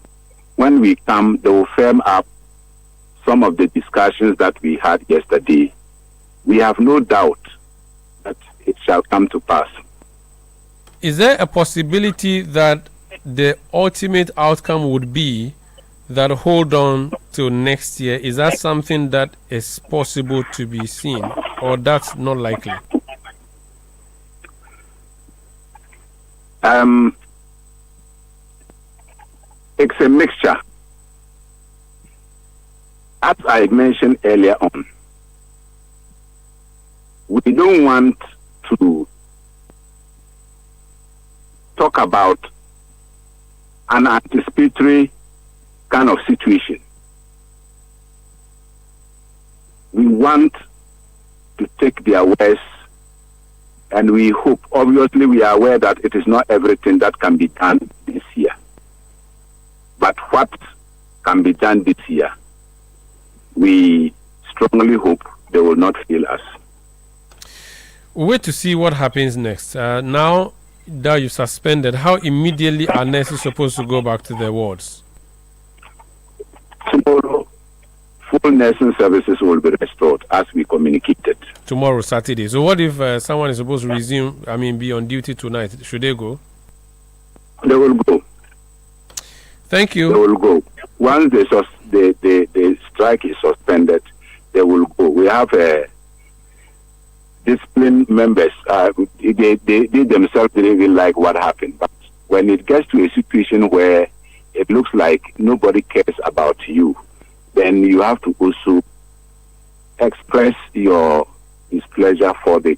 when we come, they will firm up some of the discussions that we had yesterday. We have no doubt that it shall come to pass. Is there a possibility that the ultimate outcome would be that hold on till next year? Is that something that is possible to be seen, or that's not likely? It's a mixture. As I mentioned earlier on, we don't want to talk about an anticipatory kind of situation. We want to take their words, and we hope, obviously we are aware that it is not everything that can be done this year. But what can be done this year, we strongly hope they will not fail us. We'll wait to see what happens next. Now that you've suspended, how immediately are nurses supposed to go back to their wards? Tomorrow, full nursing services will be restored as we communicated. Tomorrow, Saturday. So what if someone is supposed to be on duty tonight? Should they go? They will go. Thank you. They will go. Once the strike is suspended, they will go. We have disciplined members. They themselves didn't even like what happened. But when it gets to a situation where it looks like nobody cares about you, then you have to also express your displeasure for the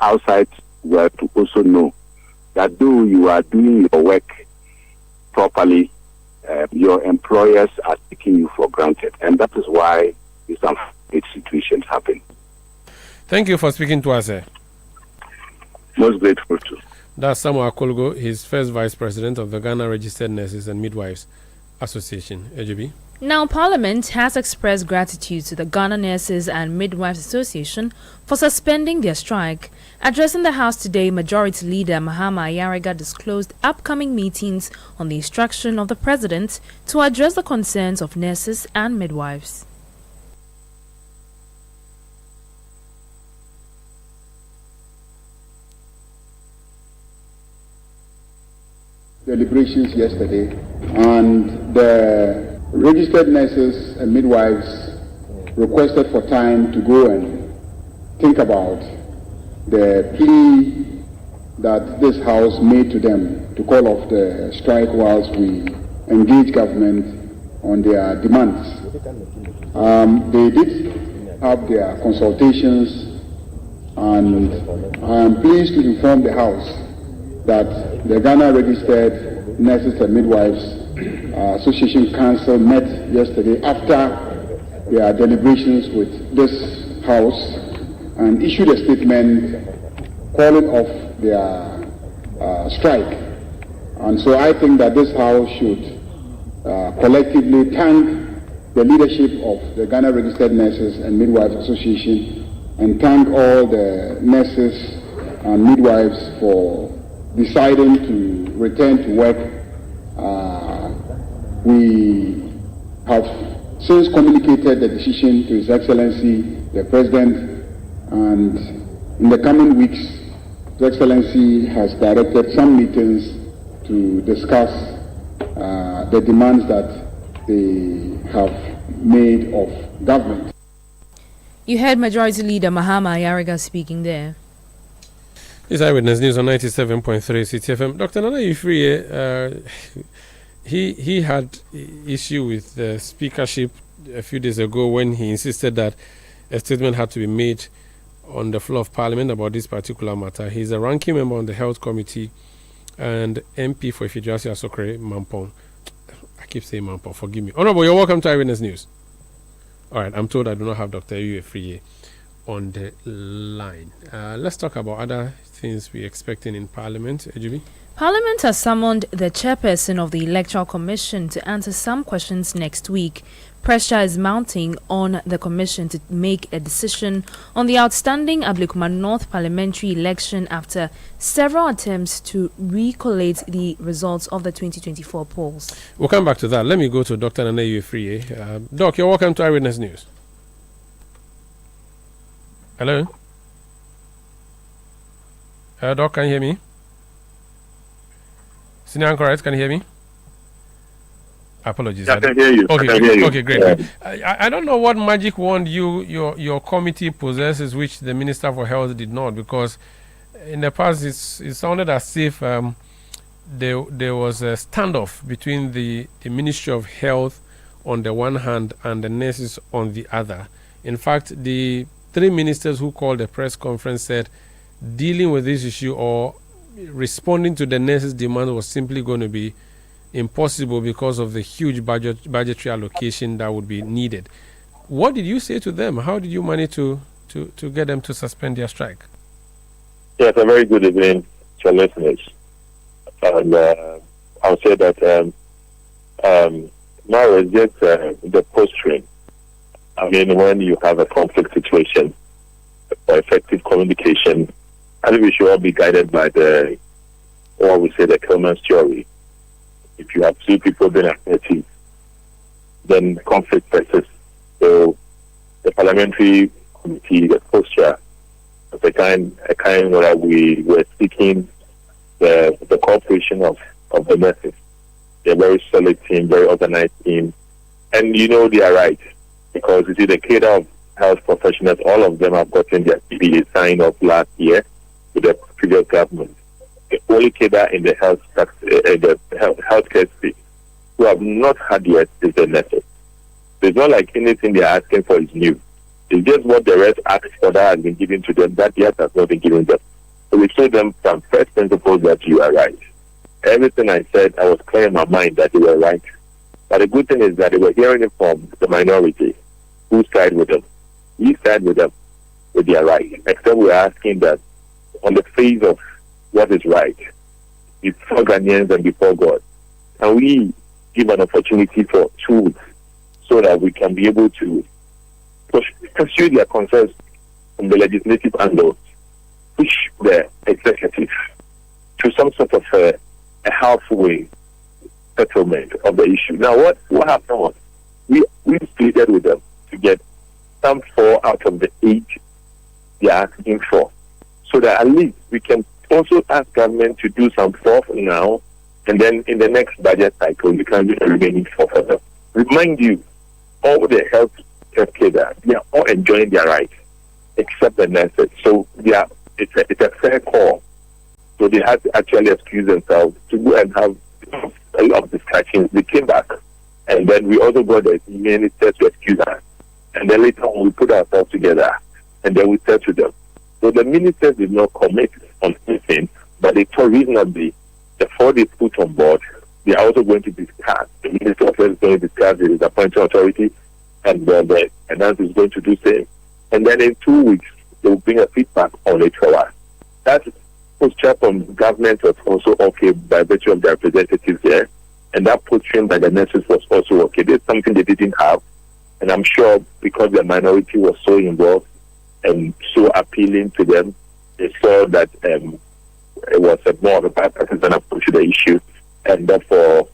outside world to also know that though you are doing your work properly, your employers are taking you for granted. And that is why these unfortunate situations happen. Thank you for speaking to us, sir. Most grateful too. That's Samuel Akolgo. He's first vice president of the Ghana Registered Nurses and Midwives Association. AJB. Now, Parliament has expressed gratitude to the Ghana Nurses and Midwives Association for suspending their strike. Addressing the House today, Majority Leader Mahama Ayariga disclosed upcoming meetings on the instruction of the President to address the concerns of nurses and midwives. Deliberations yesterday, and the registered nurses and midwives requested for time to go and think about the plea that this House made to them to call off the strike whilst we engage government on their demands. They did have their consultations, and I am pleased to inform the House that the Ghana Registered Nurses and Midwives Association Council met yesterday after their deliberations with this House and issued a statement calling off their strike. And so I think that this House should collectively thank the leadership of the Ghana Registered Nurses and Midwives Association and thank all the nurses and midwives for deciding to return to work. We have since communicated the decision to His Excellency the President, and in the coming weeks His Excellency has directed some meetings to discuss the demands that they have made of government. You heard Majority Leader Mahama Ayariga speaking there. This is Eyewitness News on 97.3 Citi FM. Dr. Nana Yufriye, he had issue with the speakership a few days ago when he insisted that a statement had to be made on the floor of Parliament about this particular matter. He's a ranking member on the Health Committee and MP for Ifidrasi Asokre Mampong. I keep saying Mampong, forgive me. Honorable, you're welcome to Eyewitness News. All right, I'm told I do not have Dr. Yufriye on the line. Let's talk about other things we're expecting in Parliament. AGB? Parliament has summoned the chairperson of the Electoral Commission to answer some questions next week. Pressure is mounting on the Commission to make a decision on the outstanding Ablekuma North Parliamentary election after several attempts to recollate the results of the 2024 polls. We'll come back to that. Let me go to Dr. Nana Yufriye. Doc, you're welcome to Eyewitness News. Hello? Doc, can you hear me? Senior Anchor, can you hear me? Apologies. Yeah, I can hear you. Okay, I can hear you. Okay, great. Yeah. I don't know what magic wand your committee possesses, which the Minister for Health did not, because in the past it sounded as if there was a standoff between the Ministry of Health on the one hand and the nurses on the other. In fact, the three ministers who called a press conference said dealing with this issue or responding to the nurses' demand was simply going to be impossible because of the huge budgetary allocation that would be needed. What did you say to them? How did you manage to get them to suspend their strike? Yes, a very good evening to your listeners. And I'll say that now it's just the posturing. I mean, when you have a conflict situation for effective communication, I think we should all be guided by the Kilman's theory. If you have two people being affected, then conflict persists. So the parliamentary committee, the posture, of a kind where we were seeking the cooperation of the nurses. They're a very solid team, very organized team, and they are right, because you see the cadre of health professionals, all of them have gotten their CBA signed off last year with the previous government. The only cadre in the healthcare space who have not had yet is the nurses. It's not like anything they're asking for is new. It's just what the rest asked for that has been given to them, that yet has not been given them. So we told them from first principles that you are right. Everything I said, I was clear in my mind that they were right. But the good thing is that they were hearing it from the minority who side with them. We side with them with their right. Except we're asking that on the face of what is right, before Ghanaians and before God, can we give an opportunity for 2 weeks so that we can be able to pursue their concerns from the legislative angle, push the executive to some sort of a halfway settlement of the issue. Now, what happened was we pleaded with them to get some 4 out of the 8 they are asking for, so that at least we can also ask government to do some 4 for now, and then in the next budget cycle we can do the remaining 4 for them. Remind you, all the health care, they are all enjoying their rights except the nurses. So it's a fair call. So they had to actually excuse themselves to go and have a lot of discussions. They came back, and then we also got the ministers to excuse us. And then later on, we put ourselves together, and then we said to them. So the ministers did not commit on anything, but they thought reasonably the 4 they put on board, they are also going to discuss. The Minister of Health is going to discuss with the appointing authority, and the finance is going to do the same. And then in 2 weeks, they will bring a feedback on it for us. That posture from government was also okay by virtue of the representatives there, and that posture by the nurses was also okay. There's something they didn't have, and I'm sure because the minority was so involved and so appealing to them, they saw that it was more of a bipartisan approach to the issue, and therefore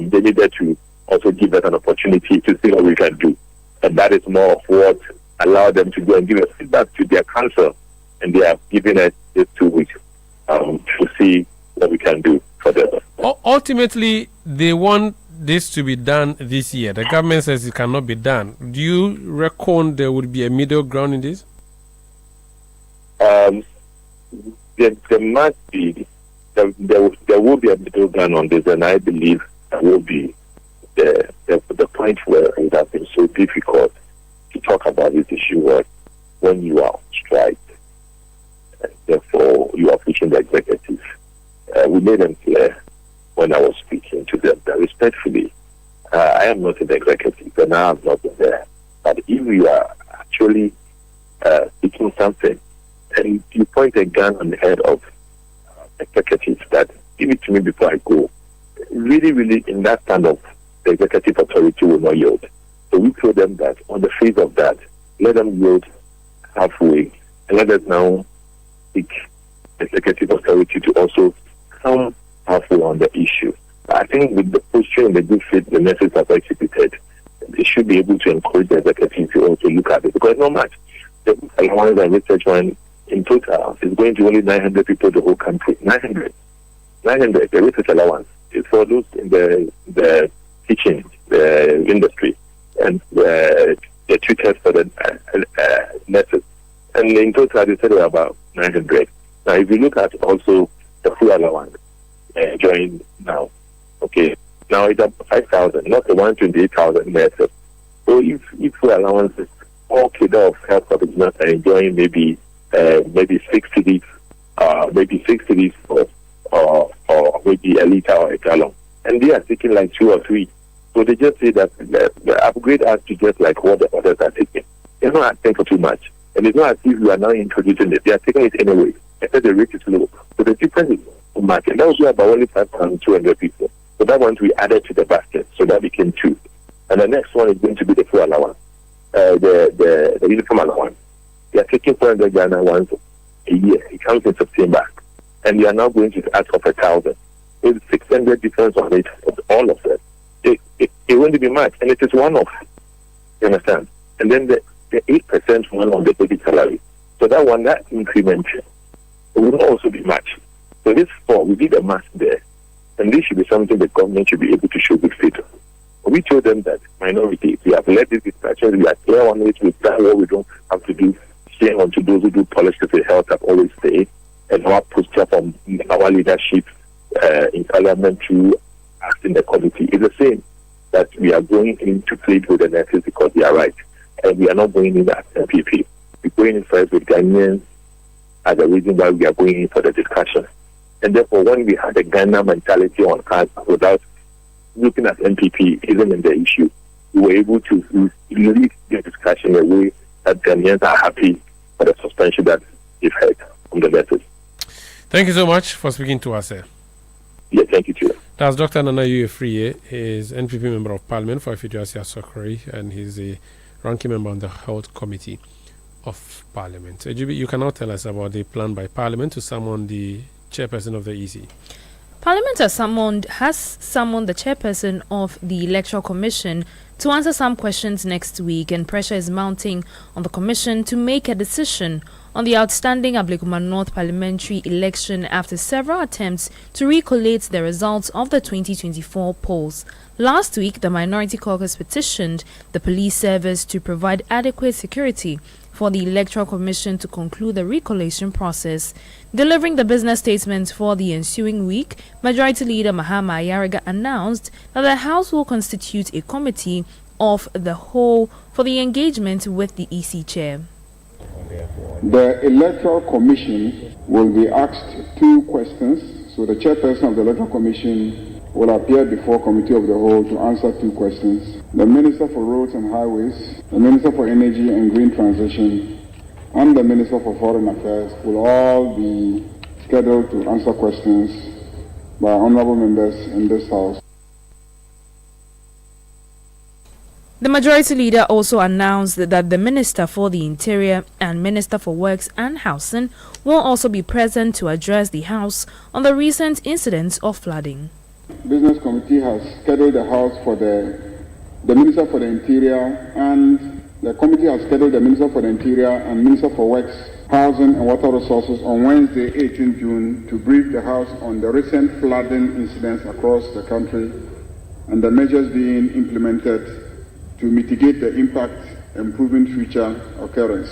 they needed to also give us an opportunity to see what we can do. And that is more of what allowed them to go and give a feedback to their council, and they have given us this 2 weeks to see what we can do for them. Ultimately, they want this to be done this year. The government says it cannot be done. Do you reckon there would be a middle ground in this? There must be. There will be a middle ground on this, and I believe there will be the point where it has been so difficult to talk about this issue was when you are on strike, and therefore you are pushing the executive. We made them clear when I was speaking to them that respectfully, I am not in the executive, and I am not in there. But if you are actually seeking something, and you point a gun on the head of executives that give it to me before I go, really, in that standoff, the executive authority will not yield. So we told them that on the face of that, let them yield halfway, and let us now seek executive authority to also come halfway on the issue. I think with the posture and the good faith the nurses have exhibited, they should be able to encourage the executive to also look at it, because not much. The allowance and research one in total is going to only 900 people the whole country. 900. The research allowance is for those in the teaching industry and the tutors for the nurses. And in total, they said about 900. Now, if you look at also the full allowance joined now, okay, now it's up 5,000, not the 128,000 nurses. So if full allowance is all cadre of health professionals are enjoying maybe 60 days, or maybe a liter or a gallon, and they are taking like 2 or 3. So they just say that the upgrade has to just like what the others are taking. They're not asking for too much. And it's not as if you are now introducing it. They are taking it anyway. Except the rate is low. So the difference is so much. And that was about only 5,200 people. So that one we added to the basket. So that became 2. And the next one is going to be the full allowance. The uniform allowance. They are taking 400 Ghana once a year. It comes in September. And they are now going to ask for 1,000. There's 600 difference on it of all of them. It won't be much. And it is one-off. You understand? And then the 8% one on the basic salary. So that increment will also be matched. So this 4, we did a math there. And this should be something the government should be able to show good faith. We told them that minority, we have led this discussion, we are clear on it, we've done what we don't have to do, share on to those who do politics and health have always stayed, and our posture from our leadership in Parliamentary acting the committee is the same, that we are going in to plead with the nurses because they are right. And we are not going in as MPP. We're going in first with Ghanaians as the reason why we are going in for the discussion. And therefore, when we had the Ghana mentality on us without looking at MPP, even in the issue, we were able to lead the discussion in a way that Ghanaians are happy for the suspension that they've had from the nurses. Thank you so much for speaking to us, sir. Yeah, thank you too. That's Dr. Nana Uyefriye. He's NPP Member of Parliament for Ifiduasia Sokori, and he's a ranking member on the Health Committee of Parliament. Ejubi, you can now tell us about the plan by Parliament to summon the chairperson of the EC. Parliament has summoned the chairperson of the Electoral Commission to answer some questions next week, and pressure is mounting on the Commission to make a decision on the outstanding Ablekuma North parliamentary election after several attempts to recollate the results of the 2024 polls. Last week, the Minority Caucus petitioned the police service to provide adequate security for the Electoral Commission to conclude the recollation process. Delivering the business statement for the ensuing week, Majority Leader Mahama Ayariga announced that the House will constitute a committee of the whole for the engagement with the EC chair. The Electoral Commission will be asked 2 questions. So the chairperson of the Electoral Commission will appear before Committee of the Whole to answer 2 questions. The Minister for Roads and Highways, the Minister for Energy and Green Transition, and the Minister for Foreign Affairs will all be scheduled to answer questions by honorable members in this House. The Majority Leader also announced that the Minister for the Interior and Minister for Works and Housing will also be present to address the House on the recent incidents of flooding. Business Committee has scheduled the House for the Minister for the Interior, and the committee has scheduled the Minister for the Interior and Minister for Works, Housing and Water Resources on Wednesday, 18 June, to brief the House on the recent flooding incidents across the country and the measures being implemented to mitigate the impact and prevent future occurrence.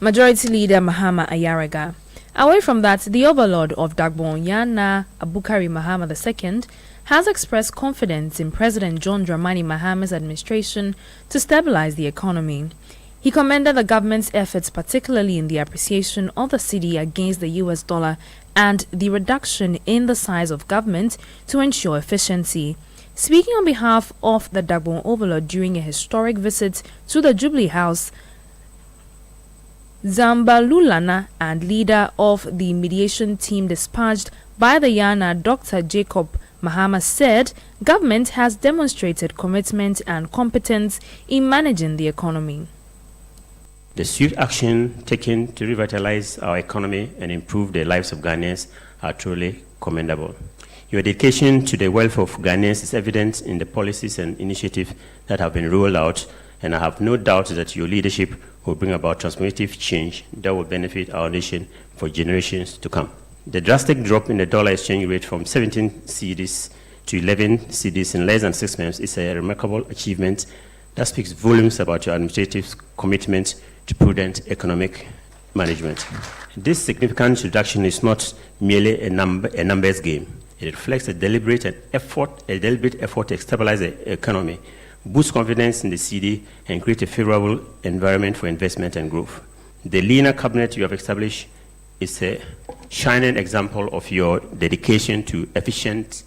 Majority Leader Mahama Ayariga. Away from that, the overlord of Dagbon, Yana Abukari Mahama II, has expressed confidence in President John Dramani Mahama's administration to stabilize the economy. He commended the government's efforts, particularly in the appreciation of the cedi against the US dollar and the reduction in the size of government to ensure efficiency. Speaking on behalf of the Dagbon overlord during a historic visit to the Jubilee House, Zambalulana and leader of the mediation team dispatched by the Yana, Dr. Jacob Mahama, said government has demonstrated commitment and competence in managing the economy. The swift action taken to revitalize our economy and improve the lives of Ghanaians are truly commendable. Your dedication to the welfare of Ghanaians is evident in the policies and initiatives that have been rolled out, and I have no doubt that your leadership will bring about transformative change that will benefit our nation for generations to come. The drastic drop in the dollar exchange rate from 17 cedis to 11 cedis in less than 6 months is a remarkable achievement that speaks volumes about your administrative commitment to prudent economic management. This significant reduction is not merely a numbers game. It reflects a deliberate effort to stabilize the economy, boost confidence in the cedi, and create a favorable environment for investment and growth. The leaner cabinet you have established is a shining example of your dedication to efficient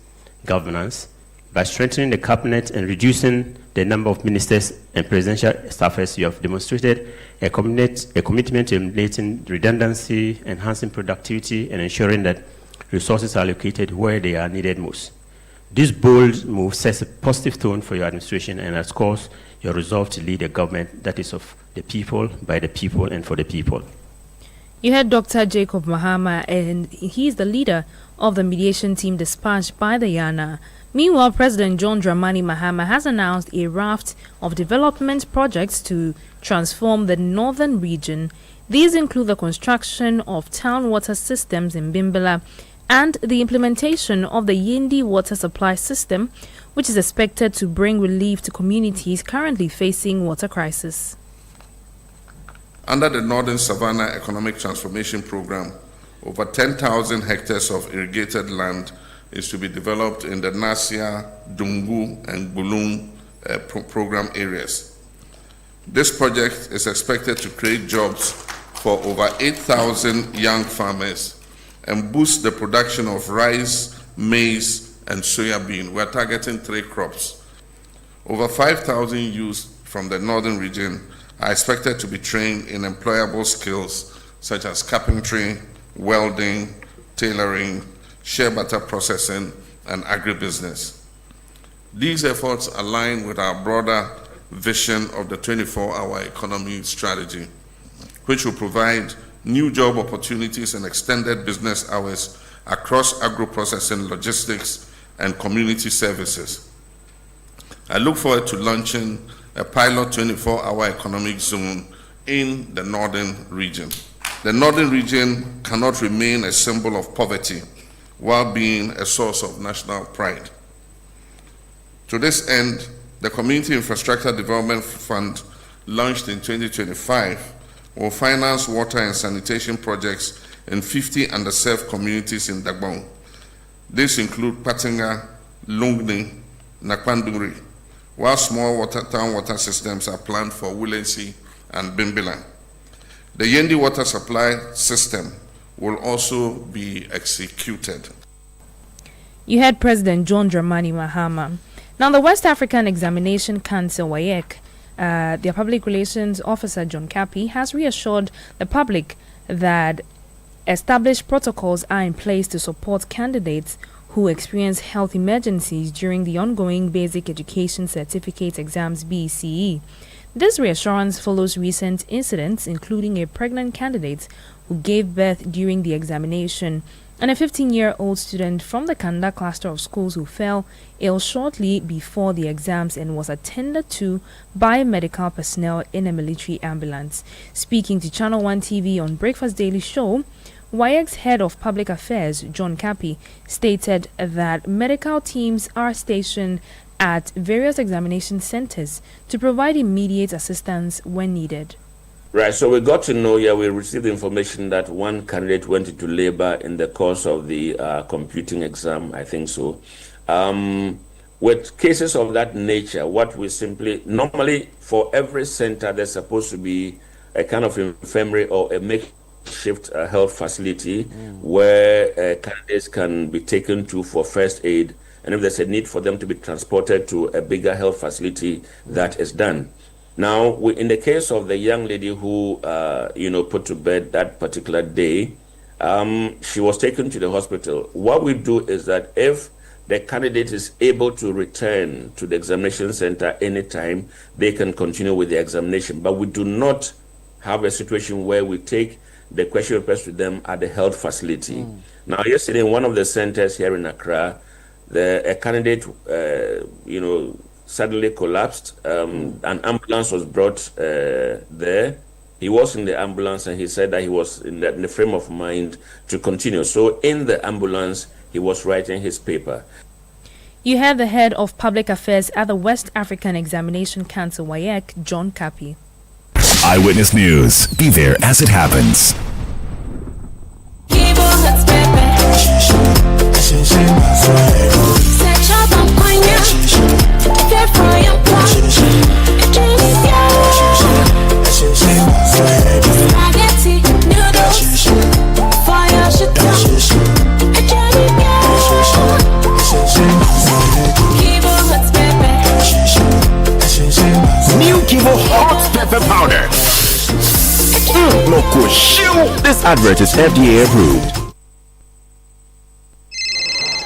governance by strengthening the cabinet and reducing the number of ministers and presidential staffers. You have demonstrated a commitment to eliminating redundancy, enhancing productivity, and ensuring that resources are allocated where they are needed most. This bold move sets a positive tone for your administration and underscores your resolve to lead a government that is of the people, by the people, and for the people. You heard Dr. Jacob Mahama, and he is the leader of the mediation team dispatched by the Yana. Meanwhile, President John Dramani Mahama has announced a raft of development projects to transform the northern region. These include the construction of town water systems in Bimbala and the implementation of the Yindi water supply system, which is expected to bring relief to communities currently facing water crisis. Under the Northern Savannah Economic Transformation Program, over 10,000 hectares of irrigated land is to be developed in the Nasia, Dungu, and Bulung program areas. This project is expected to create jobs for over 8,000 young farmers and boost the production of rice, maize, and soya bean. We're targeting 3 crops. Over 5,000 youths from the northern region are expected to be trained in employable skills such as carpentry, welding, tailoring, shea butter processing, and agribusiness. These efforts align with our broader vision of the 24-hour economy strategy, which will provide new job opportunities and extended business hours across agro-processing, logistics, and community services. I look forward to launching a pilot 24-hour economic zone in the northern region. The northern region cannot remain a symbol of poverty while being a source of national pride. To this end, the Community Infrastructure Development Fund, launched in 2025, will finance water and sanitation projects in 50 underserved communities in Dagbon. These include Patinga, Lungni, Nakwanduri, while small town water systems are planned for Wulensi and Bimbila. The Yendi water supply system will also be executed. You heard President John Dramani Mahama. Now, the West African Examination Council, WAEC, their public relations officer, John Kapi, has reassured the public that established protocols are in place to support candidates who experience health emergencies during the ongoing Basic Education Certificate Exams BCE. This reassurance follows recent incidents, including a pregnant candidate who gave birth during the examination and a 15-year-old student from the Kanda cluster of schools who fell ill shortly before the exams and was attended to by medical personnel in a military ambulance. Speaking to Channel 1 TV on Breakfast Daily Show, WAEC's head of public affairs, John Kapi, stated that medical teams are stationed at various examination centers to provide immediate assistance when needed. Right, so we got to know, we received information that one candidate went into labor in the course of the computing exam, I think so. With cases of that nature, what we simply, normally for every center, there's supposed to be a kind of infirmary or a makeshift health facility where candidates can be taken to for first aid, and if there's a need for them to be transported to a bigger health facility, that is done. Now, in the case of the young lady who, put to bed that particular day, she was taken to the hospital. What we do is that if the candidate is able to return to the examination center anytime, they can continue with the examination. But we do not have a situation where we take the question papers to them at the health facility. Now, yesterday in one of the centers here in Accra, a candidate, suddenly collapsed. An ambulance was brought there. He was in the ambulance and he said that he was in the frame of mind to continue. So in the ambulance, he was writing his paper. You heard the head of public affairs at the West African Examination Council, WAEC, John Kapi. Eyewitness News. Be there as it happens. Spaghetti, noodles, fire, Advert is FDA approved.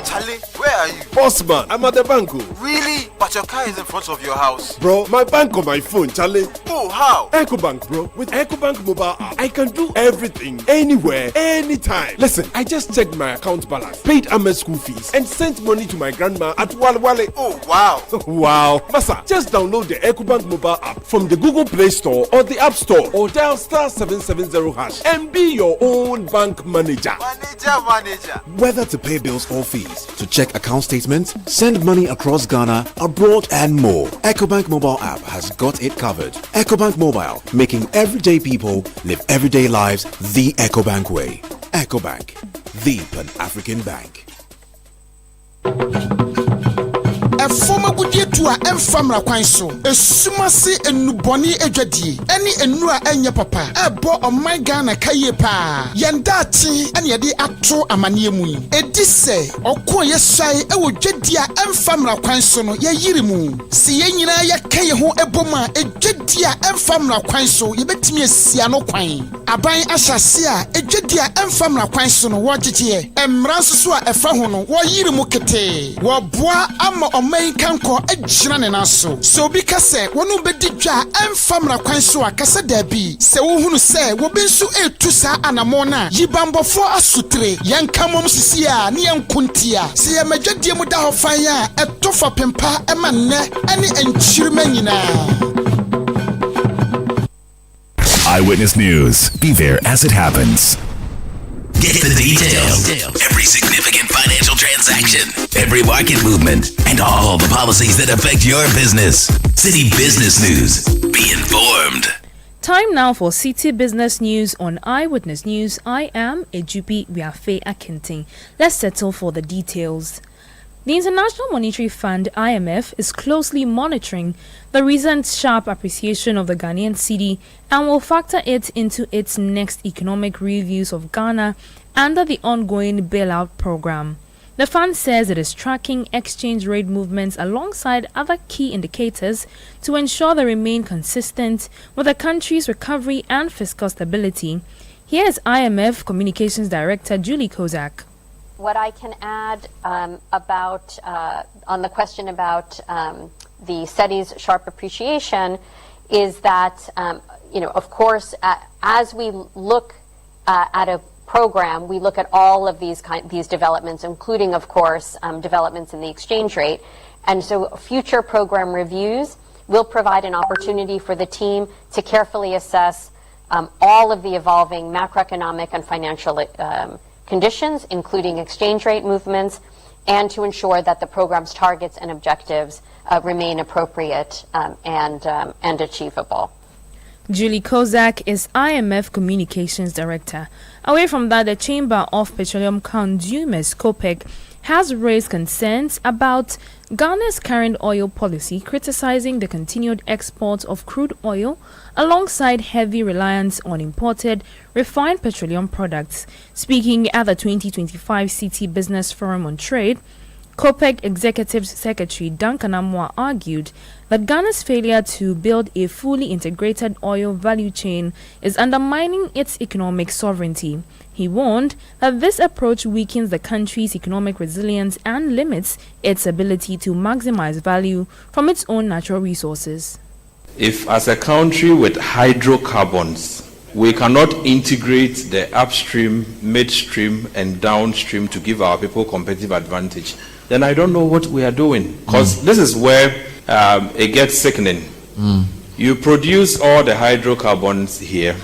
Charlie, where are you? Boss man, I'm at the bank. Really? But your car is in front of your house. Bro, my bank on my phone, Charlie. Oh, how? EcoBank, bro. With EcoBank mobile app, I can do everything, anywhere, anytime. Listen, I just checked my account balance, paid Ahmed's school fees, and sent money to my grandma at Wale. Oh, wow. Wow. Masa, just download the EcoBank mobile app from the Google Play Store or the App Store, or dial *770# and be your own bank manager. Manager. Whether to pay bills or fees, to check account statements, send money across Ghana, abroad, and more, EcoBank mobile app has got it covered. EcoBank Mobile, making everyday people live everyday lives the EcoBank way. EcoBank, the Pan-African Bank. A former good year to a famra quinso, a sumasi and nuboni edjadi, any enua enya papa, a bo on my Ghana kayepa, yandati and yadi acto amaniemu. A disse, or koya sai, a would jedia and famra quinso, ya yirimu. Sienina ya kayeho eboma, a jedia and famra quinso, you bet me a siano quine. A buying ashasia, a jedia and famra quinso, watch it here, and Ransua a fahono, wa yirimu kete, wa bois ama main kanko ejina ne naso so bi kase wonu bedi dwa emfamra kwan so akase da bi se wo hunu se wo bi nso etu sa anamona yibambofo asutre yankamom sisi a ne yankuntia se ya madwadie mu da hofan a etofa pempa emanne ane enchirima nyina. Eyewitness News. Be there as it happens. Get the details. Every significant financial transaction, every market movement, and all the policies that affect your business. Citi Business News. Be informed. Time now for Citi Business News on Eyewitness News. I am Ejupi Wiafe Akinting. Let's settle for the details. The International Monetary Fund, IMF, is closely monitoring the recent sharp appreciation of the Ghanaian cedi and will factor it into its next economic reviews of Ghana under the ongoing bailout program. The fund says it is tracking exchange rate movements alongside other key indicators to ensure they remain consistent with the country's recovery and fiscal stability. Here is IMF Communications Director Julie Kozak. What I can add about on the question about the cedi's sharp appreciation is that of course, as we look at a program, we look at all of these developments, including, of course, developments in the exchange rate, and so future program reviews will provide an opportunity for the team to carefully assess all of the evolving macroeconomic and financial conditions, including exchange rate movements, and to ensure that the program's targets and objectives remain appropriate and achievable. Julie Kozak is IMF Communications Director. Away from that, the Chamber of Petroleum Consumers, COPEC, has raised concerns about Ghana's current oil policy, criticizing the continued export of crude oil alongside heavy reliance on imported refined petroleum products. Speaking at the 2025 Citi Business Forum on Trade, COPEC Executive Secretary Duncan Amwa argued that Ghana's failure to build a fully integrated oil value chain is undermining its economic sovereignty. He warned that this approach weakens the country's economic resilience and limits its ability to maximize value from its own natural resources. If as a country with hydrocarbons, we cannot integrate the upstream, midstream, and downstream to give our people competitive advantage, then I don't know what we are doing. Because this is where it gets sickening. You produce all the hydrocarbons here.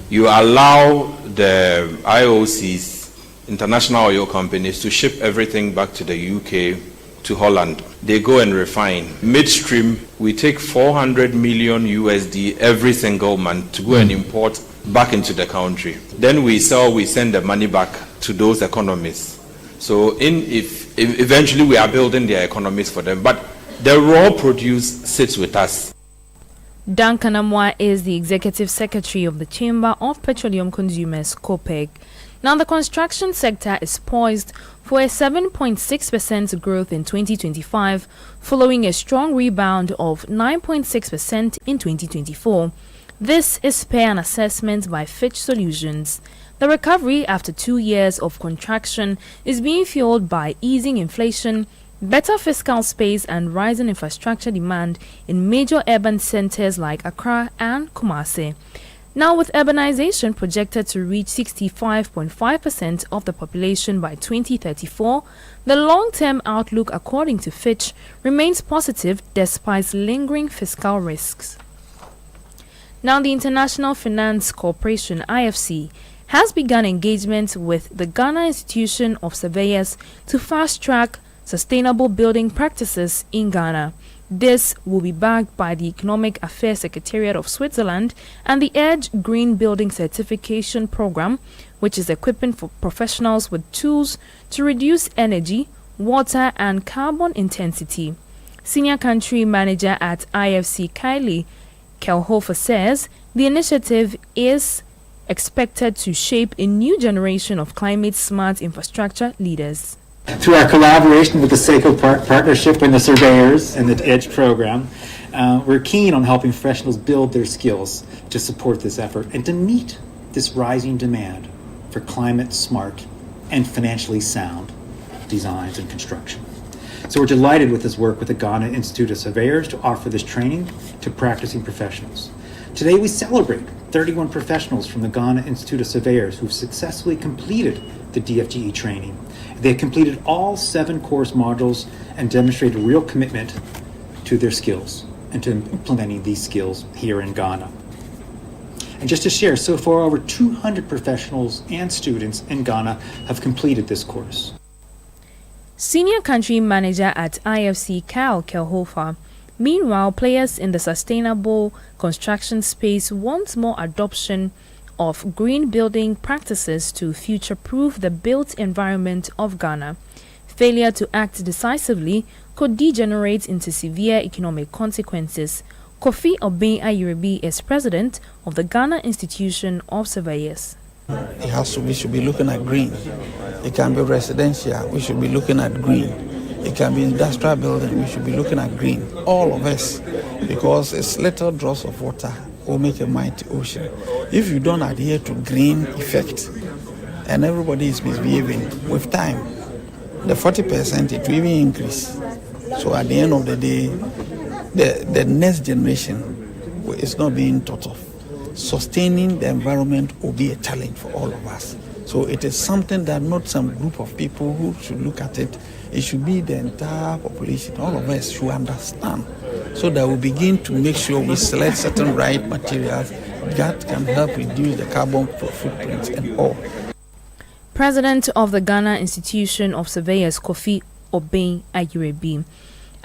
You allow the IOCs, international oil companies, to ship everything back to the UK, to Holland. They go and refine. Midstream, we take 400 million USD every single month to go and import back into the country. Then we sell, we send the money back to those economies. So if eventually we are building their economies for them, but the raw produce sits with us. Duncan Amwa is the Executive Secretary of the Chamber of Petroleum Consumers, COPEC. Now, the construction sector is poised for a 7.6% growth in 2025, following a strong rebound of 9.6% in 2024. This is per an assessment by Fitch Solutions. The recovery after 2 years of contraction is being fueled by easing inflation, better fiscal space and rising infrastructure demand in major urban centers like Accra and Kumasi. Now, with urbanization projected to reach 65.5% of the population by 2034, the long-term outlook, according to Fitch, remains positive despite lingering fiscal risks. Now, the International Finance Corporation, IFC, has begun engagement with the Ghana Institution of Surveyors to fast-track sustainable building practices in Ghana. This will be backed by the Economic Affairs Secretariat of Switzerland and the EDGE Green Building Certification Program, which is equipping for professionals with tools to reduce energy, water, and carbon intensity. Senior Country Manager at IFC, Kylie Kelhofer, says the initiative is expected to shape a new generation of climate-smart infrastructure leaders. Through our collaboration with the SECO partnership and the surveyors and the EDGE program, we're keen on helping professionals build their skills to support this effort and to meet this rising demand for climate-smart and financially sound designs and construction. So we're delighted with this work with the Ghana Institute of Surveyors to offer this training to practicing professionals. Today we celebrate 31 professionals from the Ghana Institute of Surveyors who've successfully completed the DFGE training. They completed all 7 course modules and demonstrated real commitment to their skills and to implementing these skills here in Ghana. And just to share, so far over 200 professionals and students in Ghana have completed this course. Senior Country Manager at IFC, Kyle Kelhofer. Meanwhile, players in the sustainable construction space want more adoption of green building practices to future-proof the built environment of Ghana. Failure to act decisively could degenerate into severe economic consequences. Kofi Obeng Ayurebi is president of the Ghana Institution of Surveyors. We should be looking at green. It can be residential, we should be looking at green. It can be industrial building, we should be looking at green. All of us, because it's little drops of water will make a mighty ocean. If you don't adhere to green effect and everybody is misbehaving, with time, the 40% it will even increase. So at the end of the day, the next generation is not being thought of. Sustaining the environment will be a challenge for all of us. So it is something that not some group of people who should look at it. It should be the entire population. All of us should understand, so that we begin to make sure we select certain right materials that can help reduce the carbon footprint and all. President of the Ghana Institution of Surveyors, Kofi Obeng Ayurebi.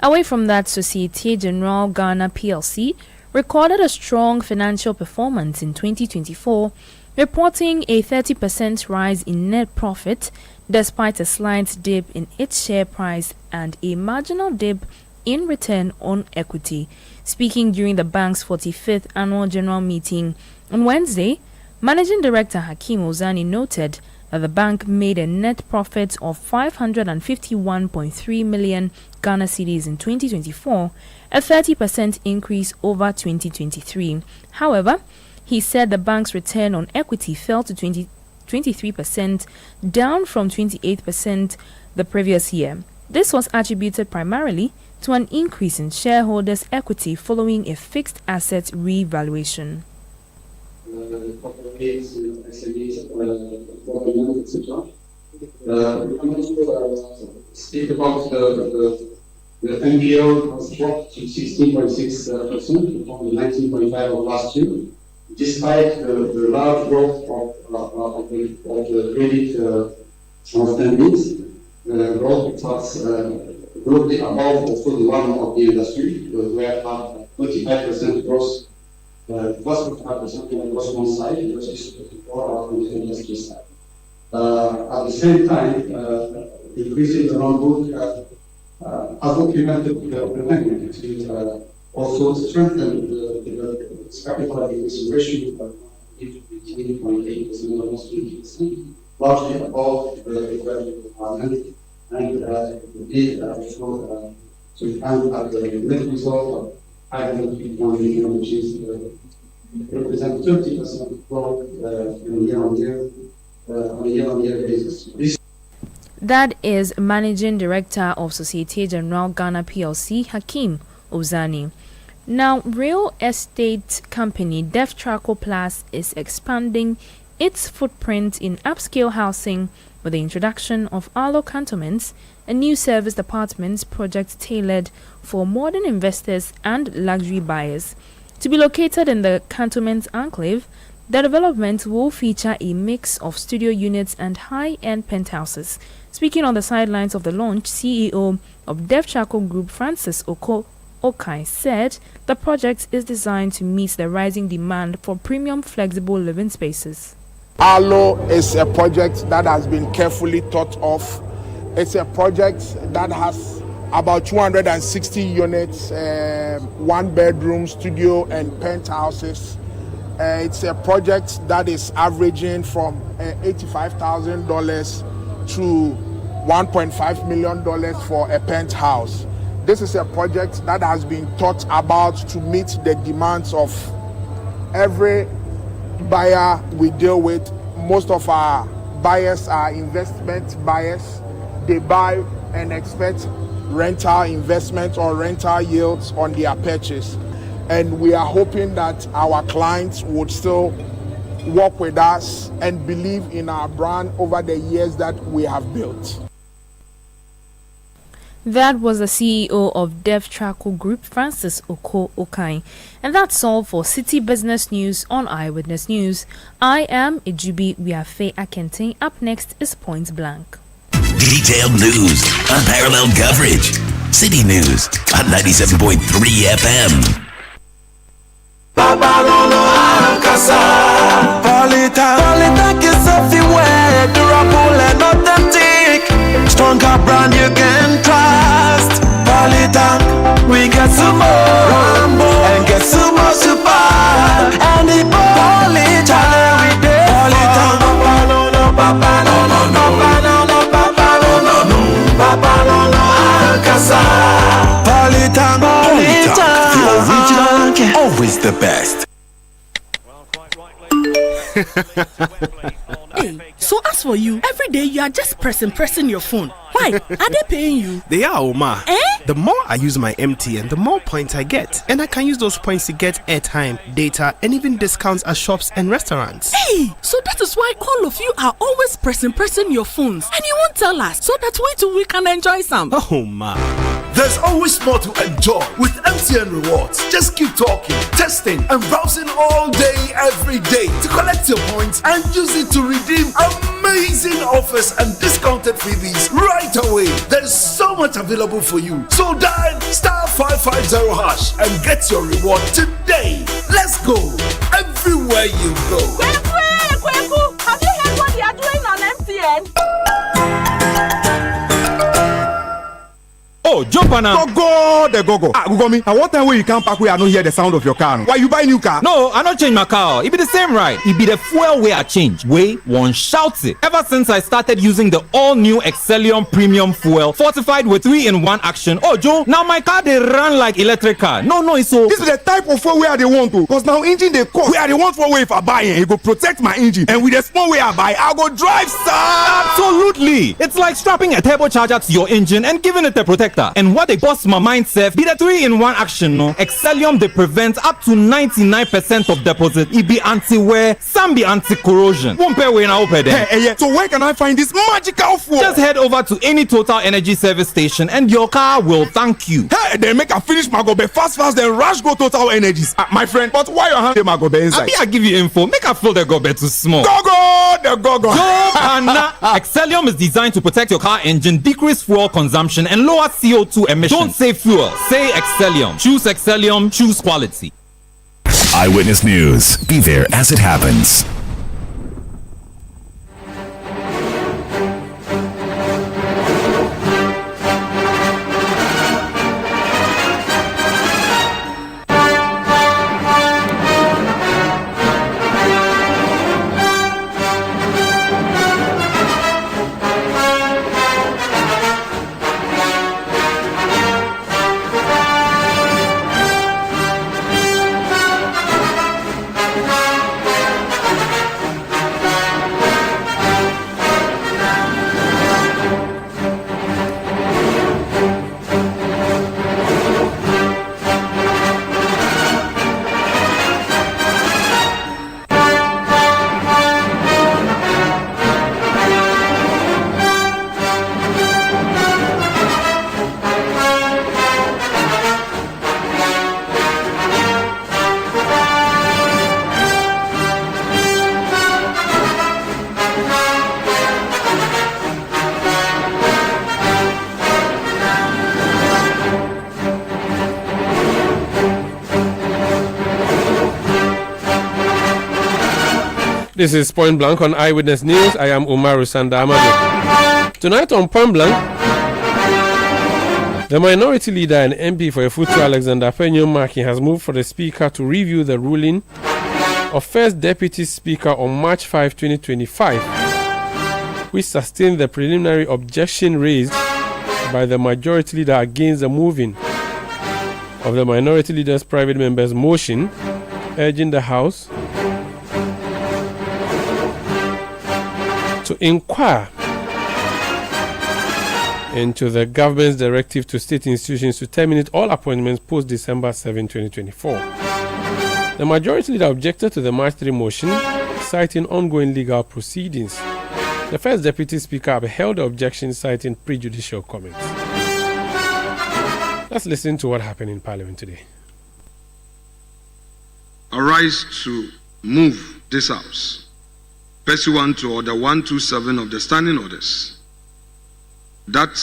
Away from that, Societe Generale Ghana PLC recorded a strong financial performance in 2024, reporting a 30% rise in net profit despite a slight dip in its share price and a marginal dip in return on equity. Speaking during the bank's 45th annual general meeting on Wednesday, Managing Director Hakeem Ozani noted that the bank made a net profit of 551.3 million Ghana cedis in 2024, a 30% increase over 2023. However, he said the bank's return on equity fell to 23%, down from 28% the previous year. This was attributed primarily to an increase in shareholders' equity following a fixed asset revaluation. Speak about the NPL has dropped to 16.6% from the 19.5% of last year, despite the large growth of the credit outstandings. Growth was globally above also the one of the industry, we have 25% growth. Plus 5% on the gross one side, which is 24% on the industry side. At the same time, increasing the loan book has documented the bank to also strengthen the capital adequacy ratio of 18.8%, almost 20%, largely above the requirement, and indeed so we can have the net result of 551 million, which is represent 20% growth on a year-on-year basis. That is Managing Director of Societe Generale Ghana PLC, Hakeem Ozani. Now, real estate company Devtraco Plus is expanding its footprint in upscale housing with the introduction of Arlo Cantonments, a new service department project tailored for modern investors and luxury buyers. To be located in the Cantonment Enclave, the development will feature a mix of studio units and high-end penthouses. Speaking on the sidelines of the launch, CEO of Devtraco Group Francis Okai said the project is designed to meet the rising demand for premium flexible living spaces. Arlo is a project that has been carefully thought of. It's a project that has about 260 units, one bedroom, studio and penthouses. It's a project that is averaging from $85,000 to $1.5 million for a penthouse. This is a project that has been thought about to meet the demands of every buyer we deal with. Most of our buyers are investment buyers. They buy and expect rental investment or rental yields on their purchase. And we are hoping that our clients would still work with us and believe in our brand over the years that we have built. That was the CEO of Devtraco Group, Francis Okai. And that's all for Citi Business News on Eyewitness News. I am Ijubi Wiafe Akente. Up next is Point Blank. Detailed news, unparalleled coverage. City News on 97.3 FM. Polytech is everywhere, durable and authentic. Stronger brand you can trust. Polytech, we get some more Rambo and get some more super. And the Polytech every day. Polytech, Papa Polytech, always the best. Hey, so as for you, every day you are just pressing your phone. Why? Are they paying you? They are, Oma. The more I use my MTN, the more points I get. And I can use those points to get airtime, data, and even discounts at shops and restaurants. Hey, so that is why all of you are always pressing your phones. And you won't tell us, so that we too we can enjoy some. Oh, ma. There's always more to enjoy with MTN Rewards. Just keep talking, testing, and browsing all day, every day to collect your points and use it to redeem amazing offers and discounted freebies right away. There's so much available for you. So dial *550# and get your reward today. Let's go everywhere you go. Kweku, have you heard what they are doing on MTN? Oh, jump on now. Go. Google me. At what time when you come back, we are not hear the sound of your car. Why you buy new car? No, I not change my car. It be the same, right? It be the fuel way I change. Way one shouts it. Ever since I started using the all-new Excellium Premium Fuel, fortified with 3-in-1 action. Oh, Joe, now my car they run like electric car. No, it's so. This is the type of fuel where they want to. Cause now engine they cost. Where they want for way if I buy it, it go protect my engine. And with the small way I buy, I go drive sir. Absolutely. It's like strapping a turbocharger to your engine and giving it a protector. And what they bust my mindset be the 3-in-1 action, no? Excellium they prevent up to 99% of deposit. It be anti-wear, some be anti-corrosion. Won't pay when I open them. Hey, so where can I find this magical fuel? Just head over to any Total Energy service station and your car will thank you. Hey, they make a finish my gobe fast, then rush go Total Energies. My friend, but why your hand my gobe inside? I give you info. Make a fill the gobe too small. Go. Excellium is designed to protect your car engine, decrease fuel consumption, and lower CO2 emissions. Don't say fuel, say Excellium. Choose Excellium, choose quality. Eyewitness News. Be there as it happens. This is Point Blank on Eyewitness News. I am Umaru Sanda Amado. Tonight on Point Blank, the minority leader and MP for Efutu Alexander Penyo Maki has moved for the Speaker to review the ruling of First Deputy Speaker on March 5, 2025, which sustained the preliminary objection raised by the majority leader against the moving of the minority leader's private member's motion, urging the House to inquire into the government's directive to state institutions to terminate all appointments post-December 7, 2024. The majority leader objected to the March 3 motion, citing ongoing legal proceedings. The First Deputy Speaker upheld the objection, citing prejudicial comments. Let's listen to what happened in Parliament today. Arise to move this House pursuant to Order 127 of the Standing Orders, that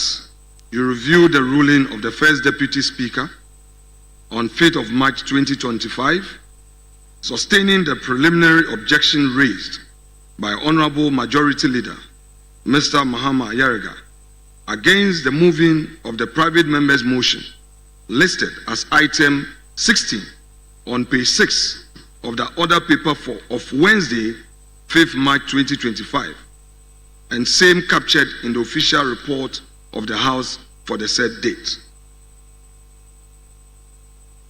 you review the ruling of the First Deputy Speaker on 5th of March 2025, sustaining the preliminary objection raised by Honorable Majority Leader Mr. Mahama Ayariga against the moving of the private member's motion listed as item 16 on page 6 of the order paper of Wednesday, 5th March 2025, and same captured in the official report of the House for the said date.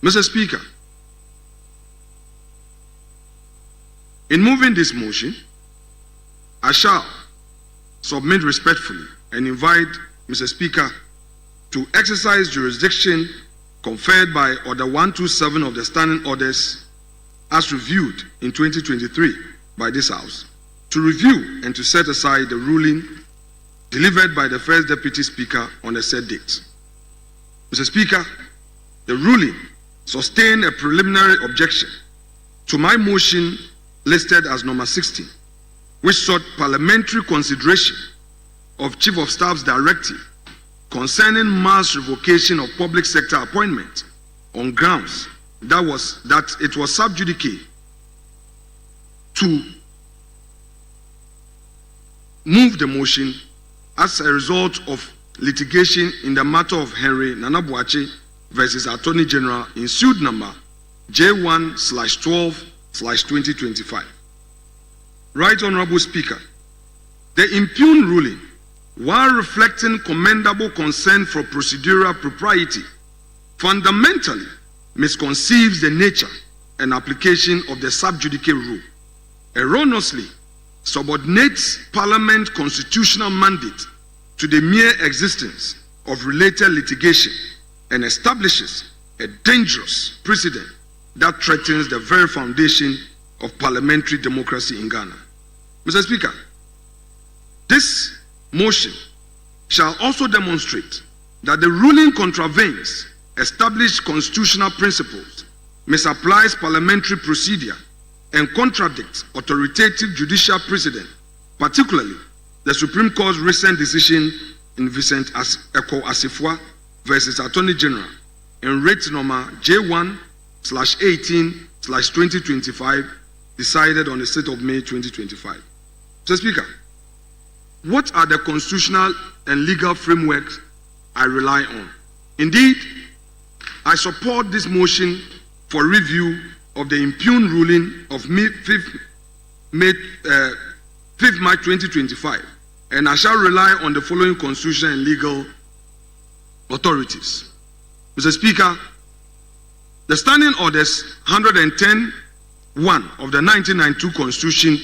Mr. Speaker, in moving this motion, I shall submit respectfully and invite Mr. Speaker to exercise jurisdiction conferred by Order 127 of the Standing Orders as reviewed in 2023 by this House, to review and to set aside the ruling delivered by the First Deputy Speaker on the said date. Mr. Speaker, the ruling sustained a preliminary objection to my motion listed as number 16, which sought parliamentary consideration of Chief of Staff's directive concerning mass revocation of public sector appointment on grounds that it was sub judice to move the motion as a result of litigation in the matter of Henry Nanabuache versus Attorney General in suit number J1/12/2025. Right Honorable Speaker, the impugned ruling, while reflecting commendable concern for procedural propriety, fundamentally misconceives the nature and application of the sub judice rule, erroneously subordinates Parliament's constitutional mandate to the mere existence of related litigation, and establishes a dangerous precedent that threatens the very foundation of parliamentary democracy in Ghana. Mr. Speaker, this motion shall also demonstrate that the ruling contravenes established constitutional principles, misapplies parliamentary procedure, and contradicts authoritative judicial precedent, particularly the Supreme Court's recent decision in Vincent Eko Asifua versus Attorney General in rate number J1/18/2025, decided on the 6th of May 2025. Mr. Speaker, what are the constitutional and legal frameworks I rely on? Indeed, I support this motion for review of the impugned ruling of 5th March 2025, and I shall rely on the following constitutional and legal authorities. Mr. Speaker, the Standing Orders 110(1) of the 1992 Constitution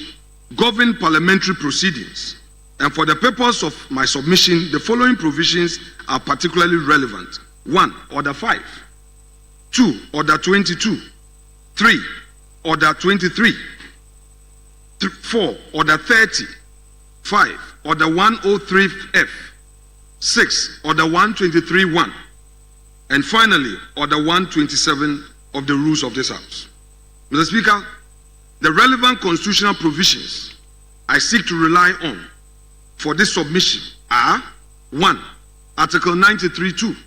govern parliamentary proceedings, and for the purpose of my submission, the following provisions are particularly relevant. 1. Order 5. 2. Order 22. 3. Order 23. 4. Order 30. 5. Order 103F. 6. Order 123(1). And finally, Order 127 of the rules of this House. Mr. Speaker, the relevant constitutional provisions I seek to rely on for this submission are: 1. Article 93(2).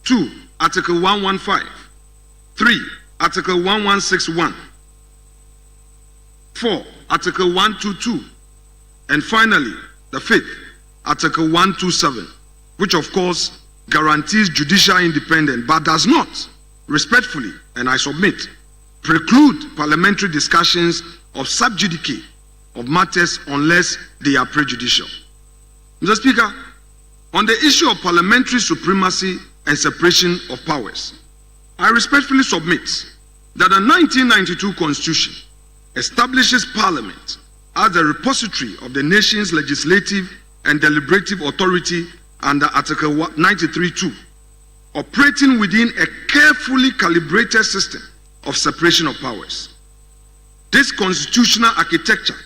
2. Article 115. 3. Article 1161. 4, Article 122, and finally, the 5th, Article 127, which of course guarantees judicial independence but does not, respectfully, and I submit, preclude parliamentary discussions of sub judice of matters unless they are prejudicial. Mr. Speaker, on the issue of parliamentary supremacy and separation of powers, I respectfully submit that the 1992 Constitution establishes Parliament as the repository of the nation's legislative and deliberative authority under Article 93(2), operating within a carefully calibrated system of separation of powers. This constitutional architecture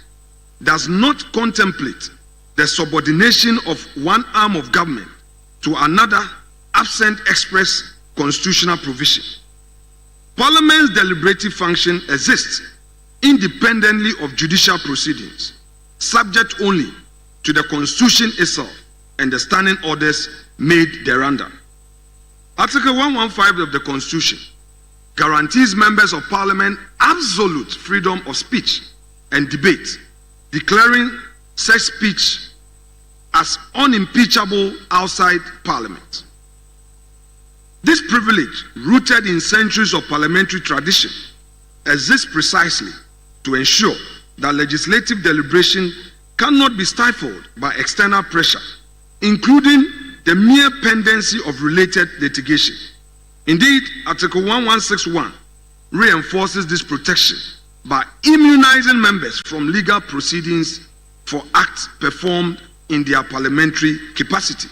does not contemplate the subordination of one arm of government to another absent express constitutional provision. Parliament's deliberative function exists independently of judicial proceedings, subject only to the Constitution itself and the standing orders made thereunder. Article 115 of the Constitution guarantees members of Parliament absolute freedom of speech and debate, declaring such speech as unimpeachable outside Parliament. This privilege, rooted in centuries of parliamentary tradition, exists precisely to ensure that legislative deliberation cannot be stifled by external pressure, including the mere pendency of related litigation. Indeed, Article 1161 reinforces this protection by immunizing members from legal proceedings for acts performed in their parliamentary capacity.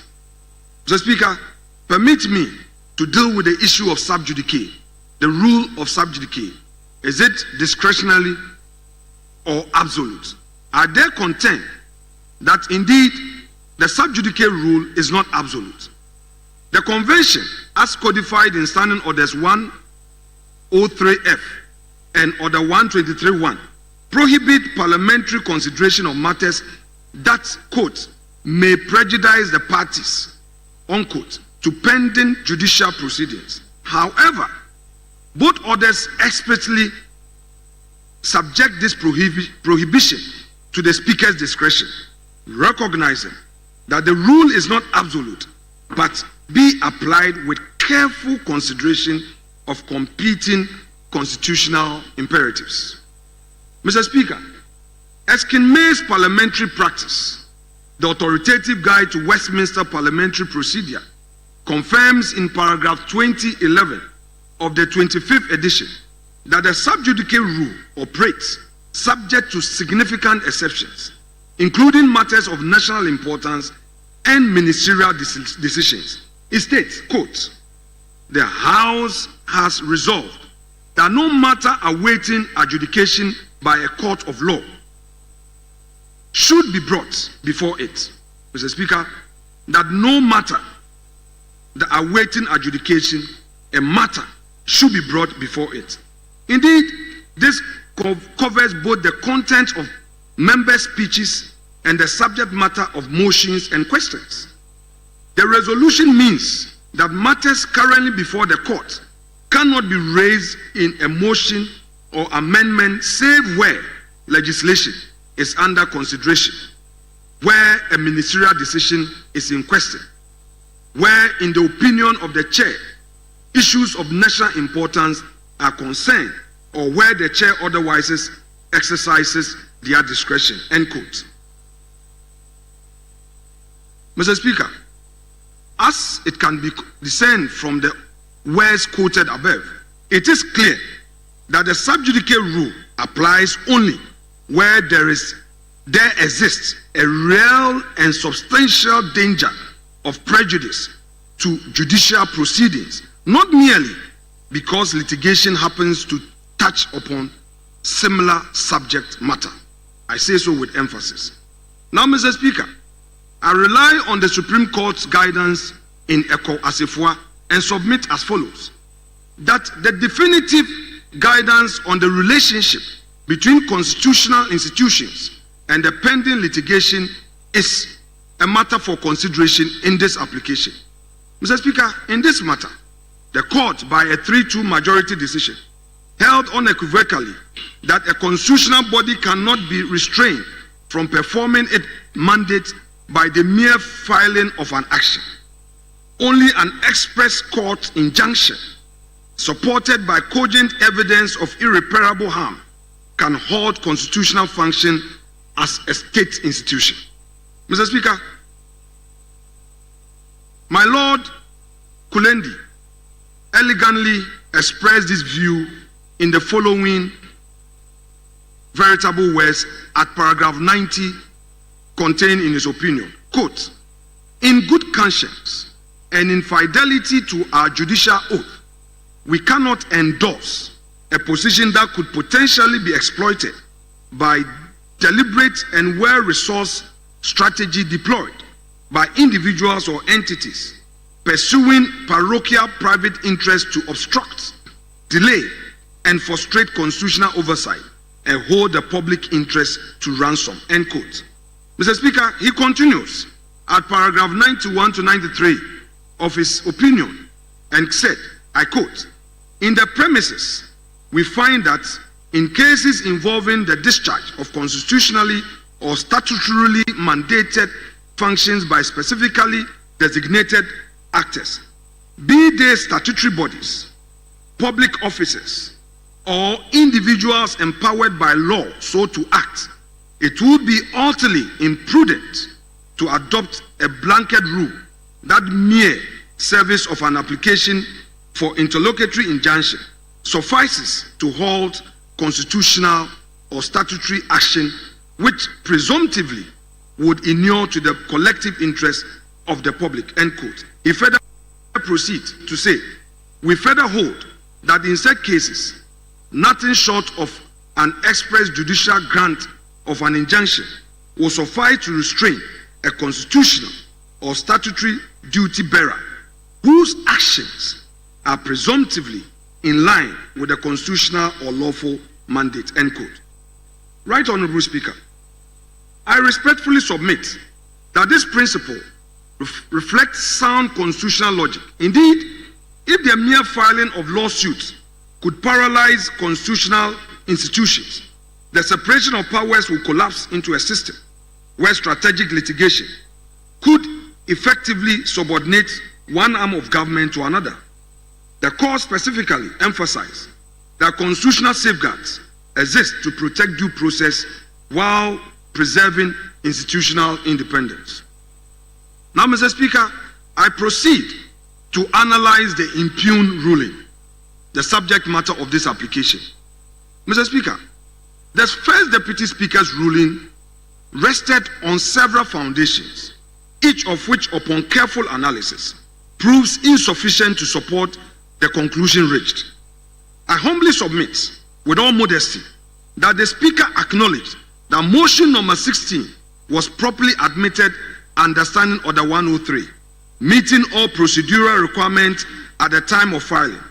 Mr. Speaker, permit me to deal with the issue of sub judice, the rule of sub judice. Is it discretionary or absolute? I dare contend that indeed the sub judice rule is not absolute. The convention, as codified in Standing Orders 103F and Order 123.1, prohibit parliamentary consideration of matters that, quote, may prejudice the parties, unquote, to pending judicial proceedings. However, both orders explicitly subject this prohibition to the Speaker's discretion, recognizing that the rule is not absolute, but be applied with careful consideration of competing constitutional imperatives. Mr. Speaker, Erskine May's parliamentary practice, the authoritative guide to Westminster parliamentary procedure, confirms in paragraph 2011 of the 25th edition that the sub judice rule operates subject to significant exceptions, including matters of national importance and ministerial decisions. It states, quote, the House has resolved that no matter awaiting adjudication by a court of law should be brought before it. Mr. Speaker, that no matter the awaiting adjudication, a matter should be brought before it. Indeed, this covers both the content of member speeches and the subject matter of motions and questions. The resolution means that matters currently before the court cannot be raised in a motion or amendment save where legislation is under consideration, where a ministerial decision is in question, where, in the opinion of the chair, issues of national importance are concerned, or where the chair otherwise exercises their discretion, end quote. Mr. Speaker, as it can be discerned from the words quoted above, it is clear that the sub judice rule applies only where there exists a real and substantial danger of prejudice to judicial proceedings, not merely because litigation happens to touch upon similar subject matter. I say so with emphasis. Now, Mr. Speaker, I rely on the Supreme Court's guidance in Eko Asifua and submit as follows: that the definitive guidance on the relationship between constitutional institutions and the pending litigation is a matter for consideration in this application. Mr. Speaker, in this matter, the court, by a 3-2 majority decision, held unequivocally that a constitutional body cannot be restrained from performing its mandate by the mere filing of an action. Only an express court injunction supported by cogent evidence of irreparable harm can halt constitutional function as a state institution. Mr. Speaker, my Lord Kulendi elegantly expressed this view in the following veritable words at paragraph 90 contained in his opinion. Quote, "In good conscience and in fidelity to our judicial oath, we cannot endorse a position that could potentially be exploited by deliberate and well-resourced strategy deployed by individuals or entities pursuing parochial private interests to obstruct, delay, and frustrate constitutional oversight and hold the public interest to ransom." End quote. Mr. Speaker, he continues at paragraph 91 to 93 of his opinion and said, I quote, "In the premises, we find that in cases involving the discharge of constitutionally or statutorily mandated functions by specifically designated actors, be they statutory bodies, public officers, or individuals empowered by law so to act, it would be utterly imprudent to adopt a blanket rule that mere service of an application for interlocutory injunction suffices to halt constitutional or statutory action which presumptively would inure to the collective interest of the public." End quote. He further proceeds to say, "We further hold that in such cases, nothing short of an express judicial grant of an injunction will suffice to restrain a constitutional or statutory duty bearer whose actions are presumptively in line with the constitutional or lawful mandate." End quote. Right Honorable Speaker, I respectfully submit that this principle reflects sound constitutional logic. Indeed, if the mere filing of lawsuits could paralyze constitutional institutions, the separation of powers will collapse into a system where strategic litigation could effectively subordinate one arm of government to another. The court specifically emphasized that constitutional safeguards exist to protect due process while preserving institutional independence. Now, Mr. Speaker, I proceed to analyze the impugned ruling, the subject matter of this application. Mr. Speaker, the first Deputy Speaker's ruling rested on several foundations, each of which, upon careful analysis, proves insufficient to support the conclusion reached. I humbly submit, with all modesty, that the Speaker acknowledged that motion number 16 was properly admitted under Standing Order 103, meeting all procedural requirements at the time of filing.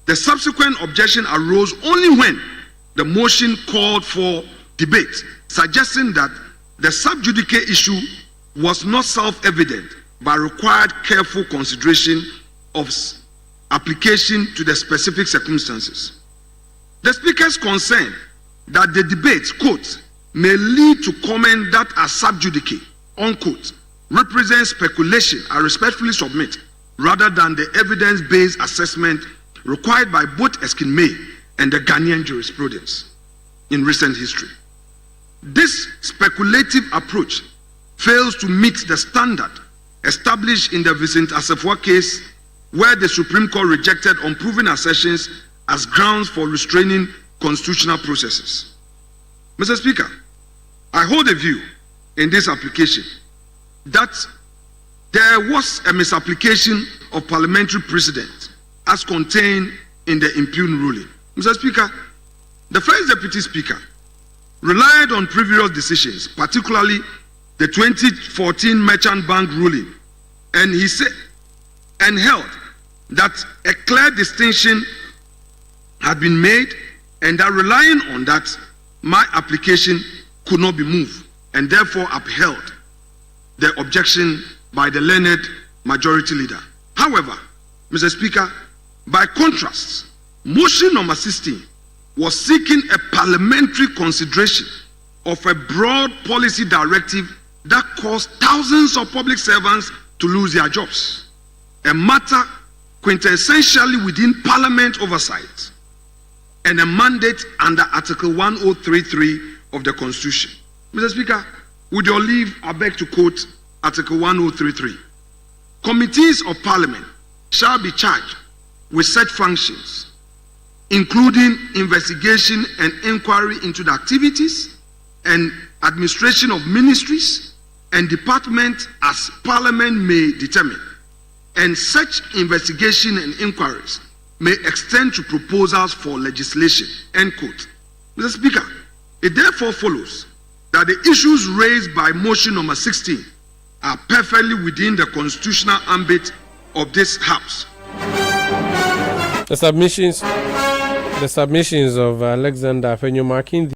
The subsequent objection arose only when the motion called for debate, suggesting that the sub judice issue was not self-evident but required careful consideration of application to the specific circumstances. The Speaker's concern that the debate, quote, may lead to comment that are sub judice, unquote, represents speculation, I respectfully submit, rather than the evidence-based assessment required by both Eskin May and the Ghanaian jurisprudence in recent history. This speculative approach fails to meet the standard established in the Vincent Assefuwa case, where the Supreme Court rejected unproven assertions as grounds for restraining constitutional processes. Mr. Speaker, I hold a view in this application that there was a misapplication of parliamentary precedent as contained in the impugned ruling. Mr. Speaker, the first Deputy Speaker relied on previous decisions, particularly the 2014 Merchant Bank ruling, and he said and held that a clear distinction had been made, and that relying on that, my application could not be moved, and therefore upheld the objection by the learned majority leader. However, Mr. Speaker, by contrast, Motion number 16 was seeking a parliamentary consideration of a broad policy directive that caused thousands of public servants to lose their jobs, a matter quintessentially within Parliament oversight and a mandate under Article 1033 of the Constitution. Mr. Speaker, with your leave, I beg to quote Article 1033. Committees of Parliament shall be charged with such functions, including investigation and inquiry into the activities and administration of ministries and departments as Parliament may determine, and such investigation and inquiries may extend to proposals for legislation, end quote. Mr. Speaker, it therefore follows that the issues raised by motion number 16 are perfectly within the constitutional ambit of this House. The submissions of Alexander Afenyo Markin